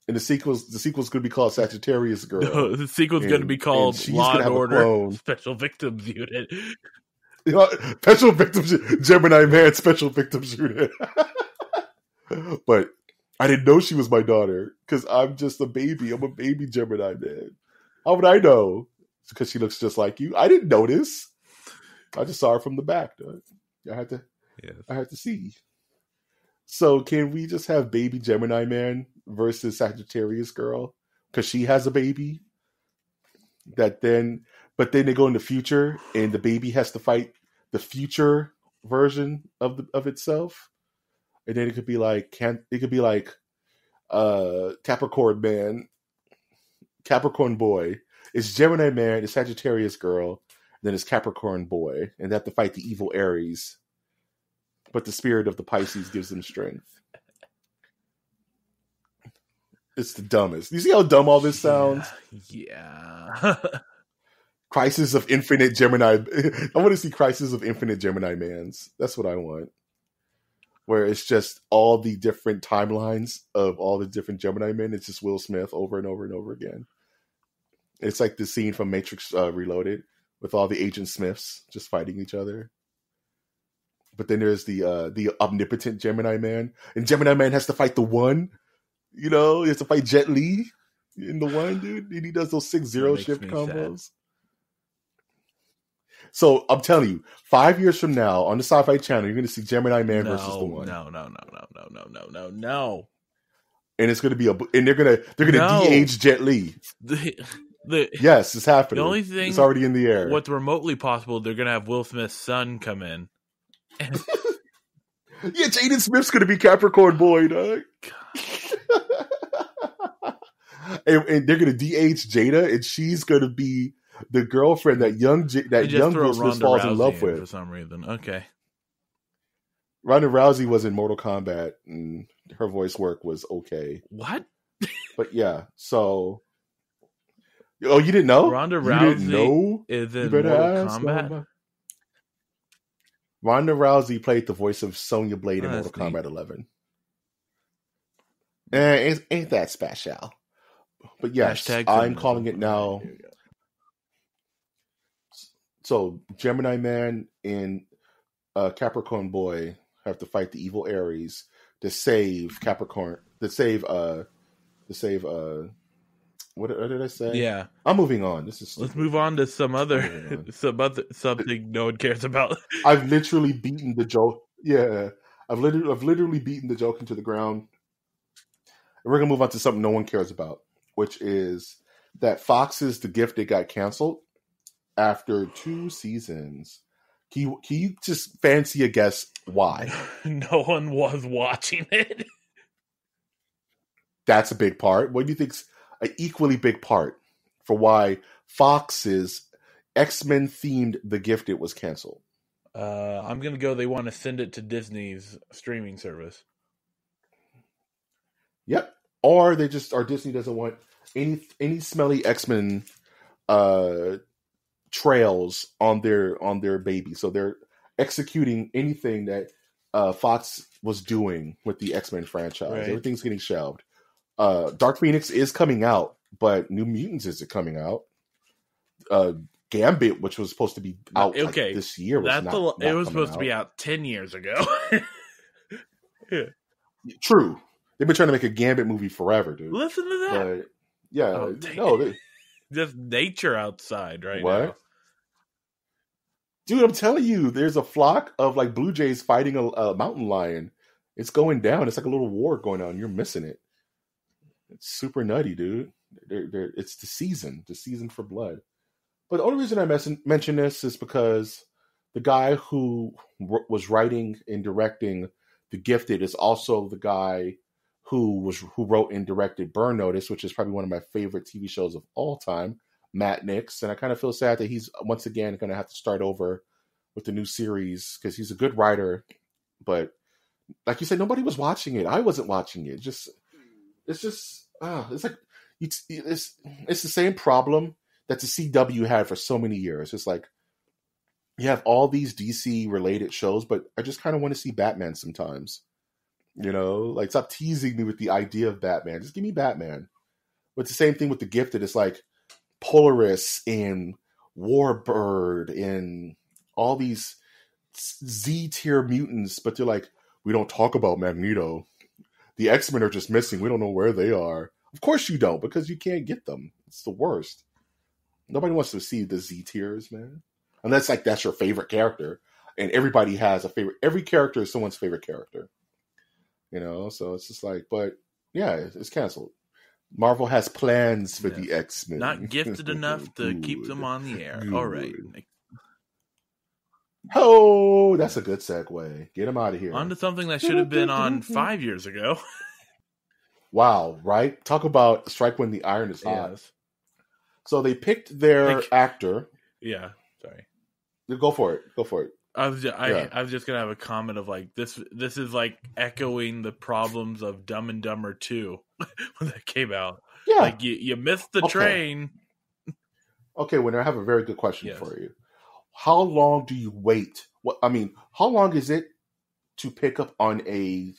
C: the sequel's going to be called Sagittarius Girl.
B: No, the sequel's going to be called Law and Order Special Victims Unit.
C: Special Victims Gemini Man Special Victims Unit. But I didn't know she was my daughter because I'm just a baby. I'm a baby Gemini Man. How would I know? Because she looks just like you. I didn't notice. I just saw her from the back. I had to see. So can we just have baby Gemini Man versus Sagittarius Girl? Because she has a baby. But then they go in the future and the baby has to fight the future version of itself. And then it could be like Capricorn Man, Capricorn Boy. It's Gemini Man, it's Sagittarius Girl, then it's Capricorn Boy, and they have to fight the evil Aries. But the spirit of the Pisces gives them strength. It's the dumbest. You see how dumb all this sounds?
B: Yeah.
C: Crisis of Infinite Gemini. I want to see Crisis of Infinite Gemini Mans. That's what I want. Where it's just all the different timelines of all the different Gemini men. It's just Will Smith over and over and over again. It's like the scene from Matrix Reloaded with all the Agent Smiths just fighting each other. But then there's the omnipotent Gemini Man. And Gemini Man has to fight the One. You know, he has to fight Jet Li in the One, dude. And he does those 6-0 shift combos. Sad. So I'm telling you, 5 years from now on the Sci-Fi Channel, you're going to see Gemini Man versus the One.
B: No.
C: And it's going to be and they're going to de-age Jet Li. Yes, it's happening.
B: The only thing,
C: it's already in the air.
B: What's remotely possible, they're going to have Will Smith's son come in.
C: Yeah, Jaden Smith's going to be Capricorn Boy, dog. and they're going to de-age Jada, and she's going to be the girlfriend that young Will Smith falls in love with
B: for some reason. Okay,
C: Ronda Rousey was in Mortal Kombat, and her voice work was okay.
B: What?
C: But yeah, so you didn't know?
B: Ronda Rousey is in Mortal Kombat.
C: Ronda Rousey played the voice of Sonya Blade in Mortal Kombat 11. Ain't that special? But yes, I'm calling it now. So Gemini Man and Capricorn Boy have to fight the evil Aries to save Capricorn. To save what did I say?
B: Yeah,
C: I'm moving on. This is
B: let's move on to something no one cares about.
C: I've literally beaten the joke. Yeah, I've literally beaten the joke into the ground. And we're gonna move on to something no one cares about, which is that Fox's The Gifted got canceled after 2 seasons. Can you just fancy a guess why?
B: No one was watching it.
C: That's a big part. What do you think's an equally big part for why Fox's X-Men themed The Gifted was canceled?
B: I'm gonna go. They want to send it to Disney's streaming service.
C: Yep. Or Disney doesn't want any smelly X-Men trails on their baby. So they're executing anything that Fox was doing with the X-Men franchise. Right. Everything's getting shelved. Dark Phoenix is coming out, but New Mutants isn't coming out. Gambit, which was supposed to be out this year,
B: it was supposed to be out 10 years ago.
C: Yeah. True. They've been trying to make a Gambit movie forever, dude.
B: Listen to that.
C: But, yeah,
B: just nature outside right
C: what?
B: now.
C: Dude, I'm telling you, there's a flock of like blue jays fighting a mountain lion. It's going down. It's like a little war going on. You're missing it. It's super nutty, dude. It's the season for blood. But the only reason I mention this is because the guy who was writing and directing The Gifted is also the guy who wrote and directed Burn Notice, which is probably one of my favorite TV shows of all time, Matt Nix. And I kind of feel sad that he's once again going to have to start over with the new series because he's a good writer. But like you said, nobody was watching it. I wasn't watching it. It's the same problem that the CW had for so many years. It's like you have all these DC related shows, but I just kind of want to see Batman sometimes. You know, like stop teasing me with the idea of Batman. Just give me Batman. But it's the same thing with The Gifted. It's like Polaris and Warbird and all these Z tier mutants, but they're like, we don't talk about Magneto. The X-Men are just missing. We don't know where they are. Of course you don't, because you can't get them. It's the worst. Nobody wants to see the Z tiers, man. Unless like that's your favorite character. And everybody has a favorite. Every character is someone's favorite character. You know, so it's just like, but yeah, it's canceled. Marvel has plans for the X-Men.
B: Not gifted enough to keep them on the air. All right.
C: Oh, that's a good segue. Get him out of here.
B: On to something that should have been on 5 years ago.
C: Wow, right? Talk about strike when the iron is hot.
B: Yes.
C: So they picked their actor.
B: Yeah, sorry.
C: Go for it.
B: I was just gonna have a comment of like this is like echoing the problems of Dumb and Dumber 2 when that came out.
C: Yeah,
B: like you missed the train.
C: Okay, Winner, I have a very good question for you. How long do you wait? How long is it to pick up on a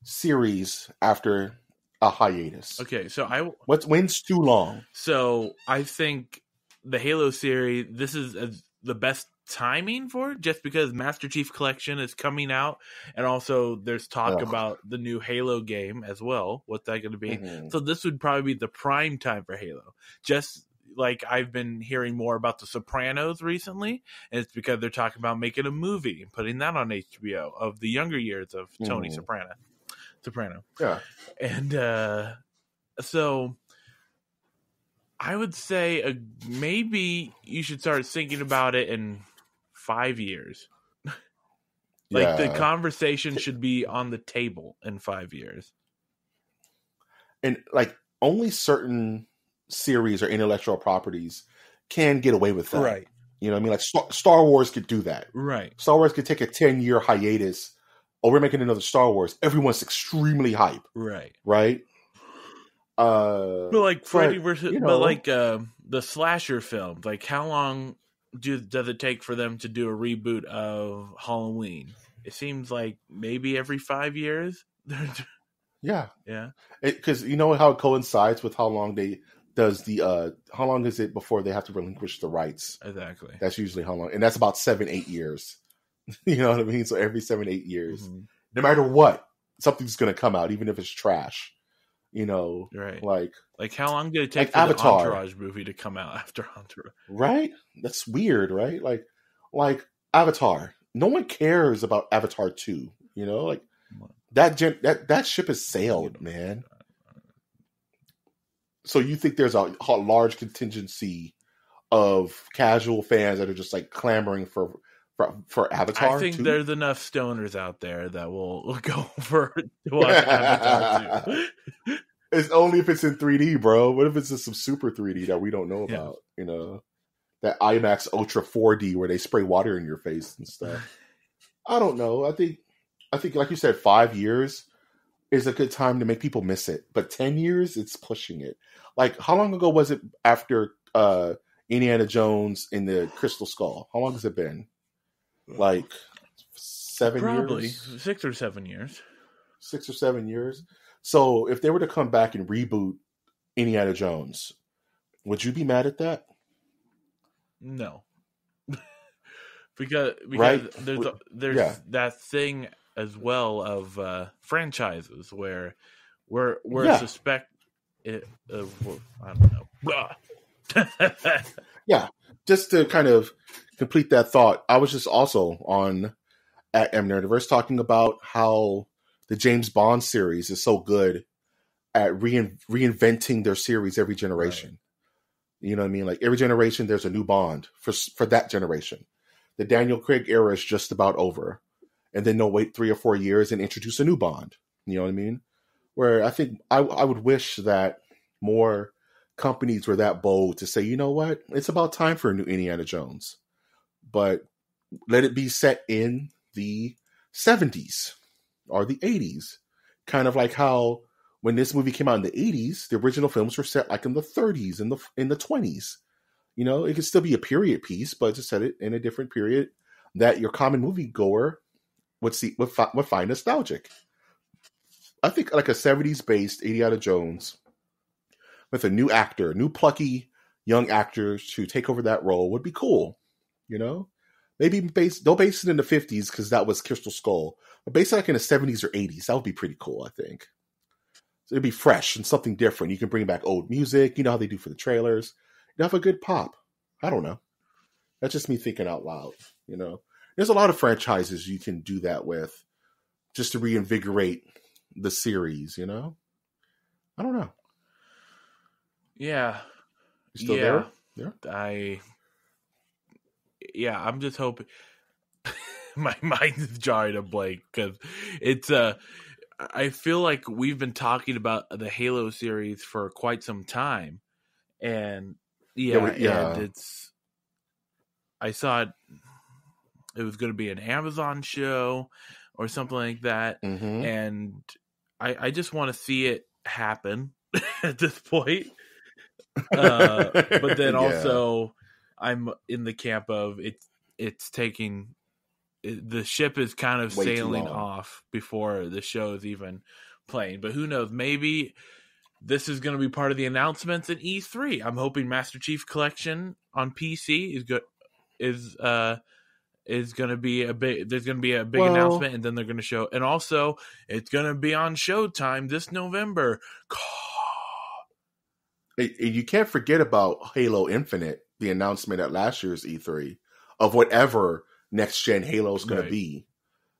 C: series after a hiatus?
B: Okay, so
C: when's too long?
B: So I think the Halo series, this is the best timing for it, just because Master Chief Collection is coming out, and also there's talk about the new Halo game as well. What's that going to be? Mm-hmm. So this would probably be the prime time for Halo. Just like I've been hearing more about The Sopranos recently, and it's because they're talking about making a movie and putting that on HBO of the younger years of Tony Soprano. Yeah. And so I would say maybe you should start thinking about it in 5 years. The conversation should be on the table in 5 years.
C: And like only certain series or intellectual properties can get away with that.
B: Right.
C: You know what I mean? Like Star Wars could do that.
B: Right.
C: Star Wars could take a 10-year hiatus. Oh, we're making another Star Wars. Everyone's extremely hype.
B: Right.
C: Right?
B: But like Freddy versus, but like the slasher films, like how long does it take for them to do a reboot of Halloween? It seems like maybe every 5 years.
C: Yeah.
B: Yeah.
C: Because you know how it coincides with how long how long is it before they have to relinquish the rights?
B: Exactly.
C: That's usually how long. And that's about 7-8 years. You know what I mean? So every 7-8 years, no matter what, something's going to come out, even if it's trash. You know,
B: right?
C: Like
B: how long did it take
C: for
B: Avatar. The Entourage movie to come out after Entourage?
C: Right? That's weird, right? Like Avatar. No one cares about Avatar 2. You know, like that ship has sailed, man. So you think there's a large contingency of casual fans that are just like clamoring for Avatar?
B: I think there's enough stoners out there that will go to watch Avatar 2.
C: It's only if it's in 3D, bro. What if it's in some super 3D that we don't know about? You know, that IMAX Ultra 4D where they spray water in your face and stuff. I don't know. I think like you said, 5 years is a good time to make people miss it. But 10 years, it's pushing it. Like, how long ago was it after Indiana Jones in the Crystal Skull? How long has it been? Like 7 years?
B: Probably 6 or 7 years.
C: 6 or 7 years. So if they were to come back and reboot Indiana Jones, would you be mad at that?
B: No. because
C: right?
B: there's that thing as well of franchises where we're suspect it I don't know.
C: Yeah. Just to kind of complete that thought, I was just also on at M Nerdiverse talking about how the James Bond series is so good at reinventing their series every generation. Right. You know what I mean? Like every generation, there's a new Bond for that generation. The Daniel Craig era is just about over, and then they'll wait 3 or 4 years and introduce a new Bond. You know what I mean? Where I think I would wish that more companies were that bold to say, you know what, it's about time for a new Indiana Jones, but let it be set in the 70s or the 80s, kind of like how when this movie came out in the 80s, the original films were set like in the 30s and in the 20s. You know, it could still be a period piece, but to set it in a different period that your common movie goer would find nostalgic. I think like a 70s based Indiana Jones with a new actor, new plucky young actors to take over that role would be cool. You know, maybe don't base it in the 50s because that was Crystal Skull, but base it like in the 70s or 80s. That would be pretty cool, I think. So it'd be fresh and something different. You can bring back old music. You know how they do for the trailers. You have a good pop. I don't know. That's just me thinking out loud. You know, there's a lot of franchises you can do that with just to reinvigorate the series. You know, I don't know.
B: Yeah.
C: You still there?
B: Yeah. I'm just hoping. My mind is jarring a blank because it's I feel like we've been talking about the Halo series for quite some time, and and I saw it was going to be an Amazon show or something like that, and I just want to see it happen at this point. But then also, I'm in the camp of it's taking. The ship is kind of sailing off before the show is even playing. But who knows? Maybe this is going to be part of the announcements at E3. I'm hoping Master Chief Collection on PC is going to be a big. There's going to be a big announcement, and then they're going to show. And also, it's going to be on Showtime this November.
C: You can't forget about Halo Infinite, the announcement at last year's E3 of whatever next gen Halo is going to be.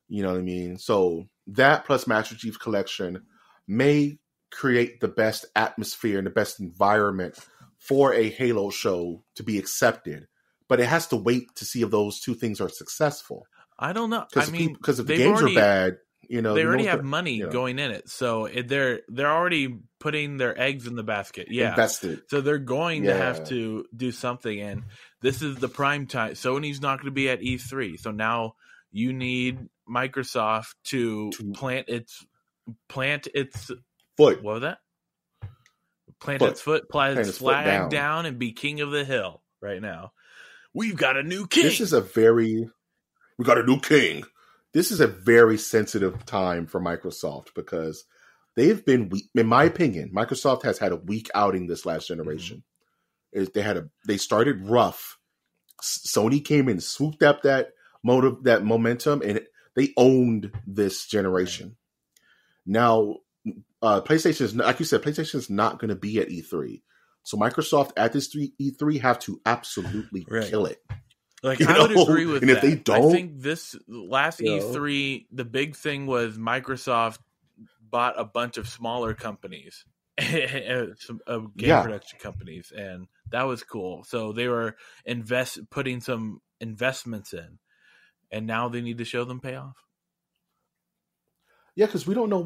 C: You know what I mean? So that plus Master Chief Collection may create the best atmosphere and the best environment for a Halo show to be accepted. But it has to wait to see if those two things are successful.
B: I don't know.
C: Because if the games are bad, you know,
B: they already have money going in it, so they're already putting their eggs in the basket. Yeah,
C: invested.
B: So they're going to have to do something, and this is the prime time. Sony's not going to be at E3, so now you need Microsoft to plant its
C: foot.
B: What was that? Plant its flag down, and be king of the hill. Right now, we've got a new king.
C: We got a new king. This is a very sensitive time for Microsoft because they've been weak. In my opinion, Microsoft has had a weak outing this last generation. They started rough. Sony came in, swooped up that momentum, and they owned this generation. Now, PlayStation is, like you said, PlayStation is not going to be at E3. So Microsoft at this E3 have to absolutely kill it.
B: Like, I would agree with that.
C: And if they don't,
B: I think this last E3, the big thing was Microsoft bought a bunch of smaller companies, game production companies, and that was cool. So they were putting some investments in, and now they need to show them payoff.
C: Yeah, because we don't know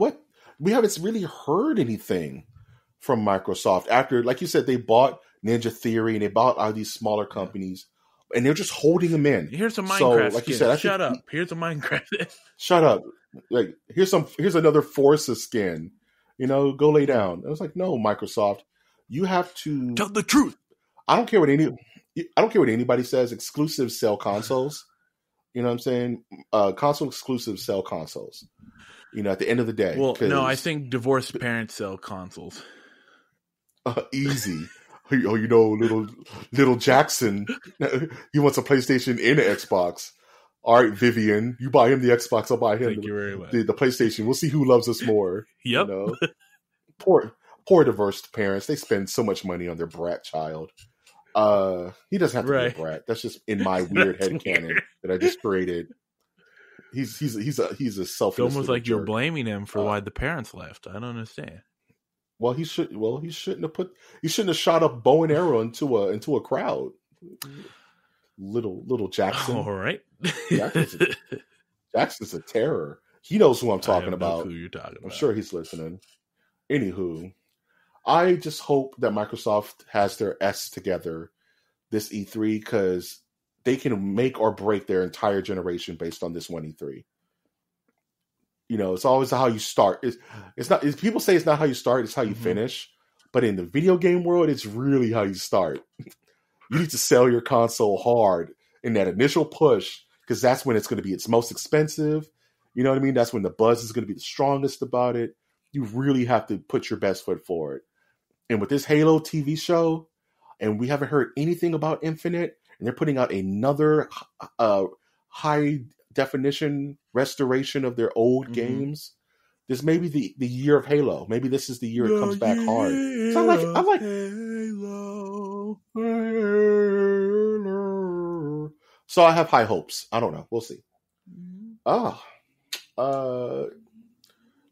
C: we haven't really heard anything from Microsoft after, like you said, they bought Ninja Theory and they bought all these smaller companies. And they're just holding them in.
B: Here's a Minecraft skin. You said, shut up. Here's a Minecraft.
C: Shut up. Like here's another Forza skin. You know, go lay down. I was like, no, Microsoft, you have to
B: tell the truth.
C: I don't care what anybody says. Exclusives sell consoles. You know what I'm saying? Console exclusives sell consoles. You know, at the end of the day.
B: Well, no, I think divorced parents sell consoles.
C: Easy. Oh, you know, little Jackson, he wants a PlayStation and an Xbox. All right, Vivian, you buy him the Xbox, I'll buy him the PlayStation. We'll see who loves us more.
B: Yep.
C: You know? Poor divorced parents. They spend so much money on their brat child. He doesn't have to be a brat. That's just in my weird headcanon that I just created. He's a selfless.
B: It's almost like you're blaming him for why the parents left. I don't understand.
C: Well, he should. Well, he shouldn't have put. He shouldn't have shot a bow and arrow into a crowd. Little Jackson.
B: All right.
C: Jackson's a terror. He knows who I'm talking about.
B: Who you're talking about?
C: I'm sure he's listening. Anywho, I just hope that Microsoft has their S together this E3 because they can make or break their entire generation based on this one E3. It's always how you start. It's not. People say it's not how you start; it's how you finish. But in the video game world, it's really how you start. You need to sell your console hard in that initial push because that's when it's going to be its most expensive. You know what I mean? That's when the buzz is going to be the strongest about it. You really have to put your best foot forward. And with this Halo TV show, and we haven't heard anything about Infinite, and they're putting out another high definition restoration of their old games. This may be the year of Halo. Maybe this is the year it comes back hard. So I like Halo. So I have high hopes. I don't know. We'll see. So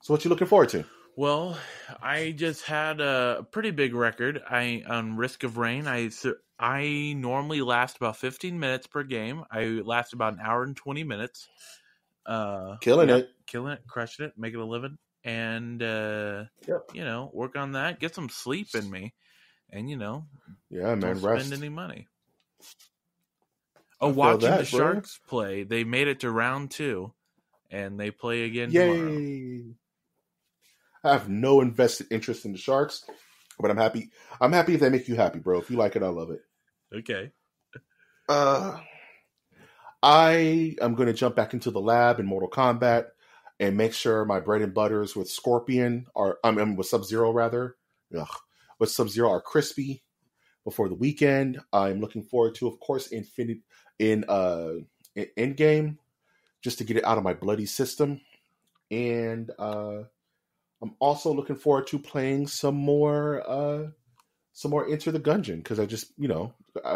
C: what you looking forward to?
B: Well, I just had a pretty big record. On Risk of Rain, I normally last about 15 minutes per game. I last about an hour and 20 minutes.
C: Killing it,
B: crushing it, making a living, and work on that, get some sleep in me, and don't spend any money. Watching the Sharks play, they made it to round 2, and they play again tomorrow.
C: I have no invested interest in the Sharks, but I'm happy. I'm happy if they make you happy, bro. If you like it, I love it.
B: Okay.
C: I am going to jump back into the lab in Mortal Kombat and make sure my bread and butters with Scorpion with Sub-Zero rather. With Sub-Zero are crispy before the weekend. I'm looking forward to, of course, Endgame, just to get it out of my bloody system. And I'm also looking forward to playing some more Enter the Gungeon because I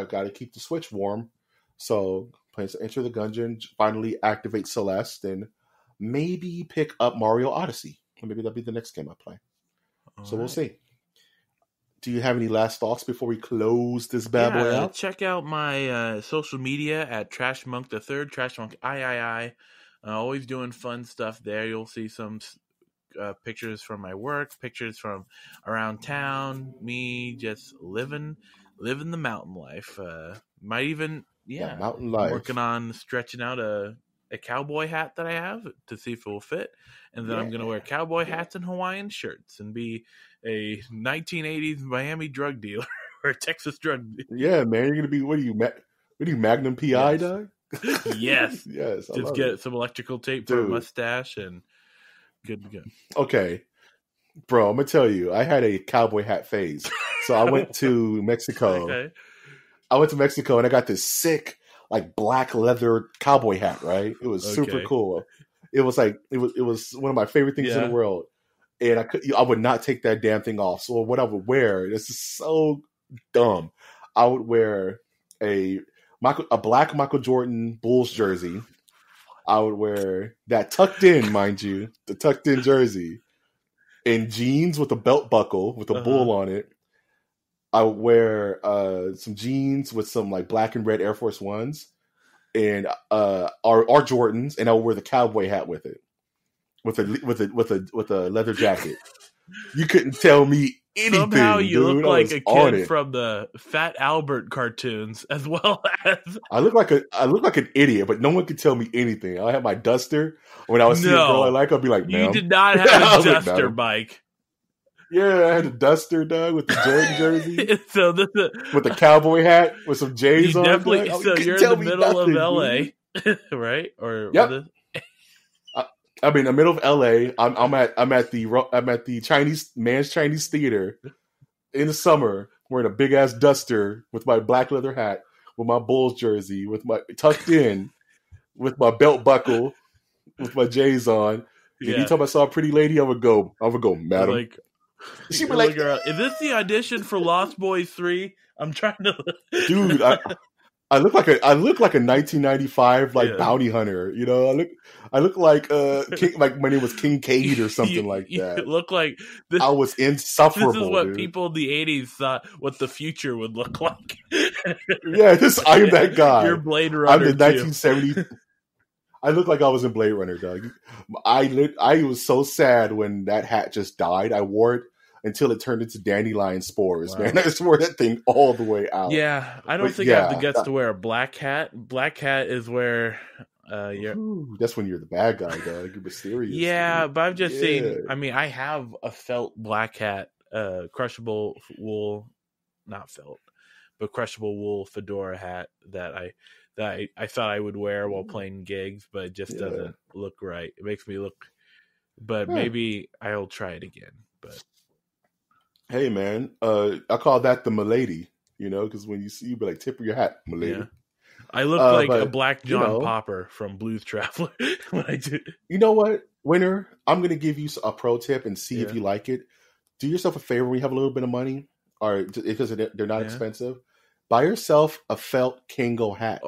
C: got to keep the Switch warm. So playing some Enter the Gungeon, finally activate Celeste, and maybe pick up Mario Odyssey. Maybe that'll be the next game I play. We'll see. Do you have any last thoughts before we close this bad boy out?
B: Check out my social media at Trashmonk the Third, Trashmonk III. Always doing fun stuff there. You'll see some pictures from my work, pictures from around town, me just living the mountain life. Might even
C: mountain life.
B: Working on stretching out a cowboy hat that I have to see if it will fit, and then I'm gonna wear cowboy hats and Hawaiian shirts and be a 1980s Miami drug dealer or a Texas drug dealer.
C: Yeah, man, you're gonna be what are you Magnum PI, Doug?
B: Yes.
C: Yes.
B: Just get some electrical tape for a mustache and good to go.
C: Okay. Bro, I'm going to tell you, I had a cowboy hat phase. So I went to Mexico.
B: Okay.
C: I went to Mexico and I got this sick, black leather cowboy hat, right? It was super cool. It was it was one of my favorite things in the world. And I would not take that damn thing off. So what I would wear, this is so dumb. I would wear a black Michael Jordan Bulls jersey. I would wear that tucked in, mind you, the tucked in jersey, and jeans with a belt buckle with a bull on it. I would wear some jeans with some black and red Air Force Ones, and our Jordans, and I would wear the cowboy hat with it, with a leather jacket. You couldn't tell me anything.
B: Somehow you
C: dude.
B: look like a kid from the Fat Albert cartoons, as well as
C: I look like an idiot, but no one could tell me anything. I had my duster. When I was seeing a girl I like, I'd be like, "Ma'am."
B: You did not have a duster, Mike.
C: Yeah, I had a duster, Doug, with the Jordan jersey, with the cowboy hat with some J's on.
B: Definitely. So you're in the middle of LA, right? Or
C: yep. I'm in the middle of LA. I'm at the Chinese theater in the summer, wearing a big ass duster with my black leather hat, with my Bulls jersey, with my tucked in, with my belt buckle, with my J's on. Yeah. Anytime I saw a pretty lady, I would go, "Madam." She'd be like,
B: "Is this the audition for Lost Boys 3? I'm trying to."
C: Dude, I look like a 1995 like bounty hunter. You know, I look like King, like my name was Kincaid or something like that.
B: You look like this.
C: I was insufferable.
B: This is what
C: dude.
B: people in the 80s thought what the future would look like.
C: Yeah, I am that guy.
B: You're Blade Runner.
C: I'm the 1970. I look like I was in Blade Runner, Doug. I was so sad when that hat just died. I wore it until it turned into dandelion spores, man. I just wore that thing all the way out.
B: Yeah, I don't think I have the guts to wear a black hat. Black hat is where
C: that's when you're the bad guy, Doug. You're mysterious.
B: Yeah,
C: dude.
B: but I'm just saying, I mean, I have a felt black hat, crushable wool, not felt, but crushable wool fedora hat that I thought I would wear while playing gigs, but it just doesn't look right. It makes me look, but maybe I'll try it again. But
C: hey, man, I call that the milady, you know, because when you see, you be like, tip of your hat, milady. Yeah.
B: I look like a black John Popper from Blues Traveler when I do.
C: You know what, Winner? I'm going to give you a pro tip and see if you like it. Do yourself a favor when you have a little bit of money, or because they're not expensive. Buy yourself a felt Kango hat,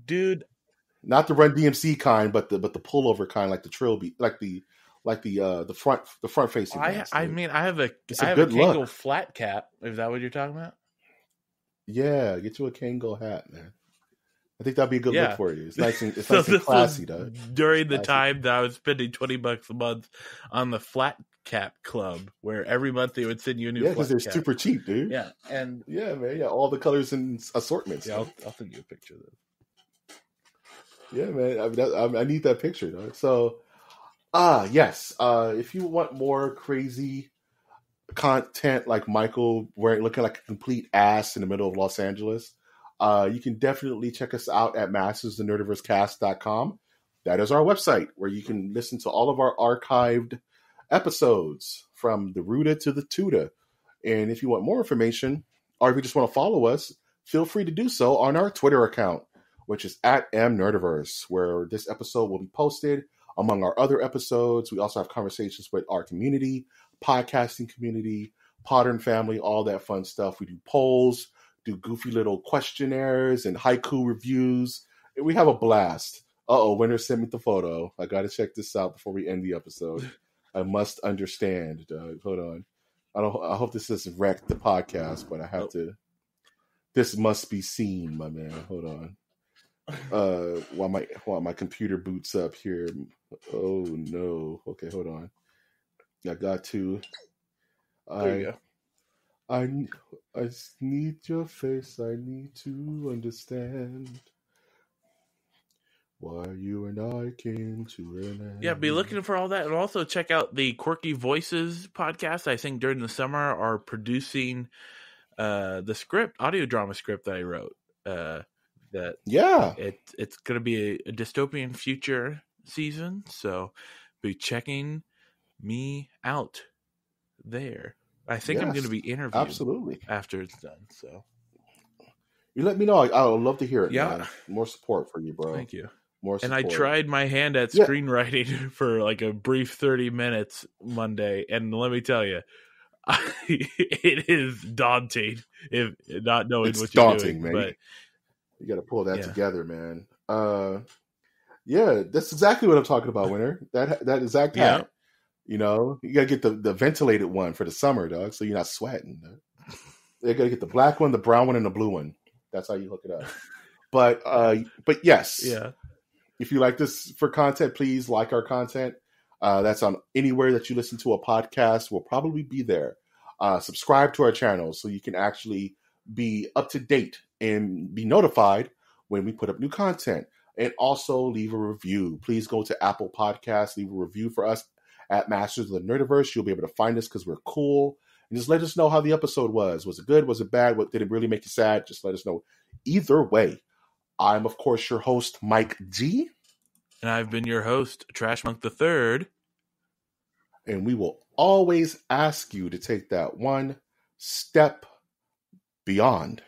B: dude.
C: Not the Run DMC kind, but the pullover kind, like the Trilby, like the front facing.
B: I mean, I have a Kango flat cap. Is that what you're talking about?
C: Yeah, get you a Kango hat, man. I think that'd be a good look for you. It's nice and nice and classy, though.
B: During the time that I was spending $20 a month on the flat cap club, where every month they would send you a new flat cap. Yeah, because they're
C: super cheap, dude.
B: Yeah, and
C: man, all the colors and assortments.
B: Yeah, I'll send you a picture of this.
C: Yeah, man, I need that picture, though. So, yes, if you want more crazy content like Michael looking like a complete ass in the middle of Los Angeles, you can definitely check us out at mastersofthenerdiversecast.com. That is our website where you can listen to all of our archived episodes from the Ruta to the Tuta. And if you want more information, or if you just want to follow us, feel free to do so on our Twitter account, which is at mnerdiverse, where this episode will be posted among our other episodes. We also have conversations with our community, podcasting community, Podern family, all that fun stuff. We do polls, do goofy little questionnaires and haiku reviews. And we have a blast. Winner sent me the photo. I got to check this out before we end the episode. I must understand, Doug. Hold on. I hope this doesn't wreck the podcast, but I have to. This must be seen, my man. Hold on. While my computer boots up here. Oh no. Okay, hold on. I got to.
B: There you go.
C: I need your face. I need to understand why you and I came to an end.
B: Yeah, be looking for all that. And also check out the Quirky Voices podcast. I think during the summer are producing the audio drama script that I wrote. It's going to be a dystopian future season. So be checking me out there. I think I'm going to be interviewed after it's done. So
C: you let me know. I would love to hear it. Yeah, man. More support for you, bro.
B: Thank you.
C: More support.
B: And I tried my hand at screenwriting for like a brief 30 minutes Monday, and let me tell you, it is daunting if not knowing what you're doing. Man. But
C: you got to pull that together, man. That's exactly what I'm talking about, Winner. That exact hat. You know, you gotta get the ventilated one for the summer, dog, so you're not sweating. Dog. You gotta get the black one, the brown one, and the blue one. That's how you hook it up. But yes, if you like this for content, please like our content. That's on anywhere that you listen to a podcast. We'll probably be there. Subscribe to our channel so you can actually be up to date and be notified when we put up new content. And also leave a review. Please go to Apple Podcasts, leave a review for us at Masters of the Nerdiverse. You'll be able to find us because we're cool. And just let us know how the episode was. Was it good? Was it bad? What did it really make you sad? Just let us know. Either way, I'm, of course, your host, Mike G.
B: And I've been your host, Trash Monk III.
C: And we will always ask you to take that one step beyond.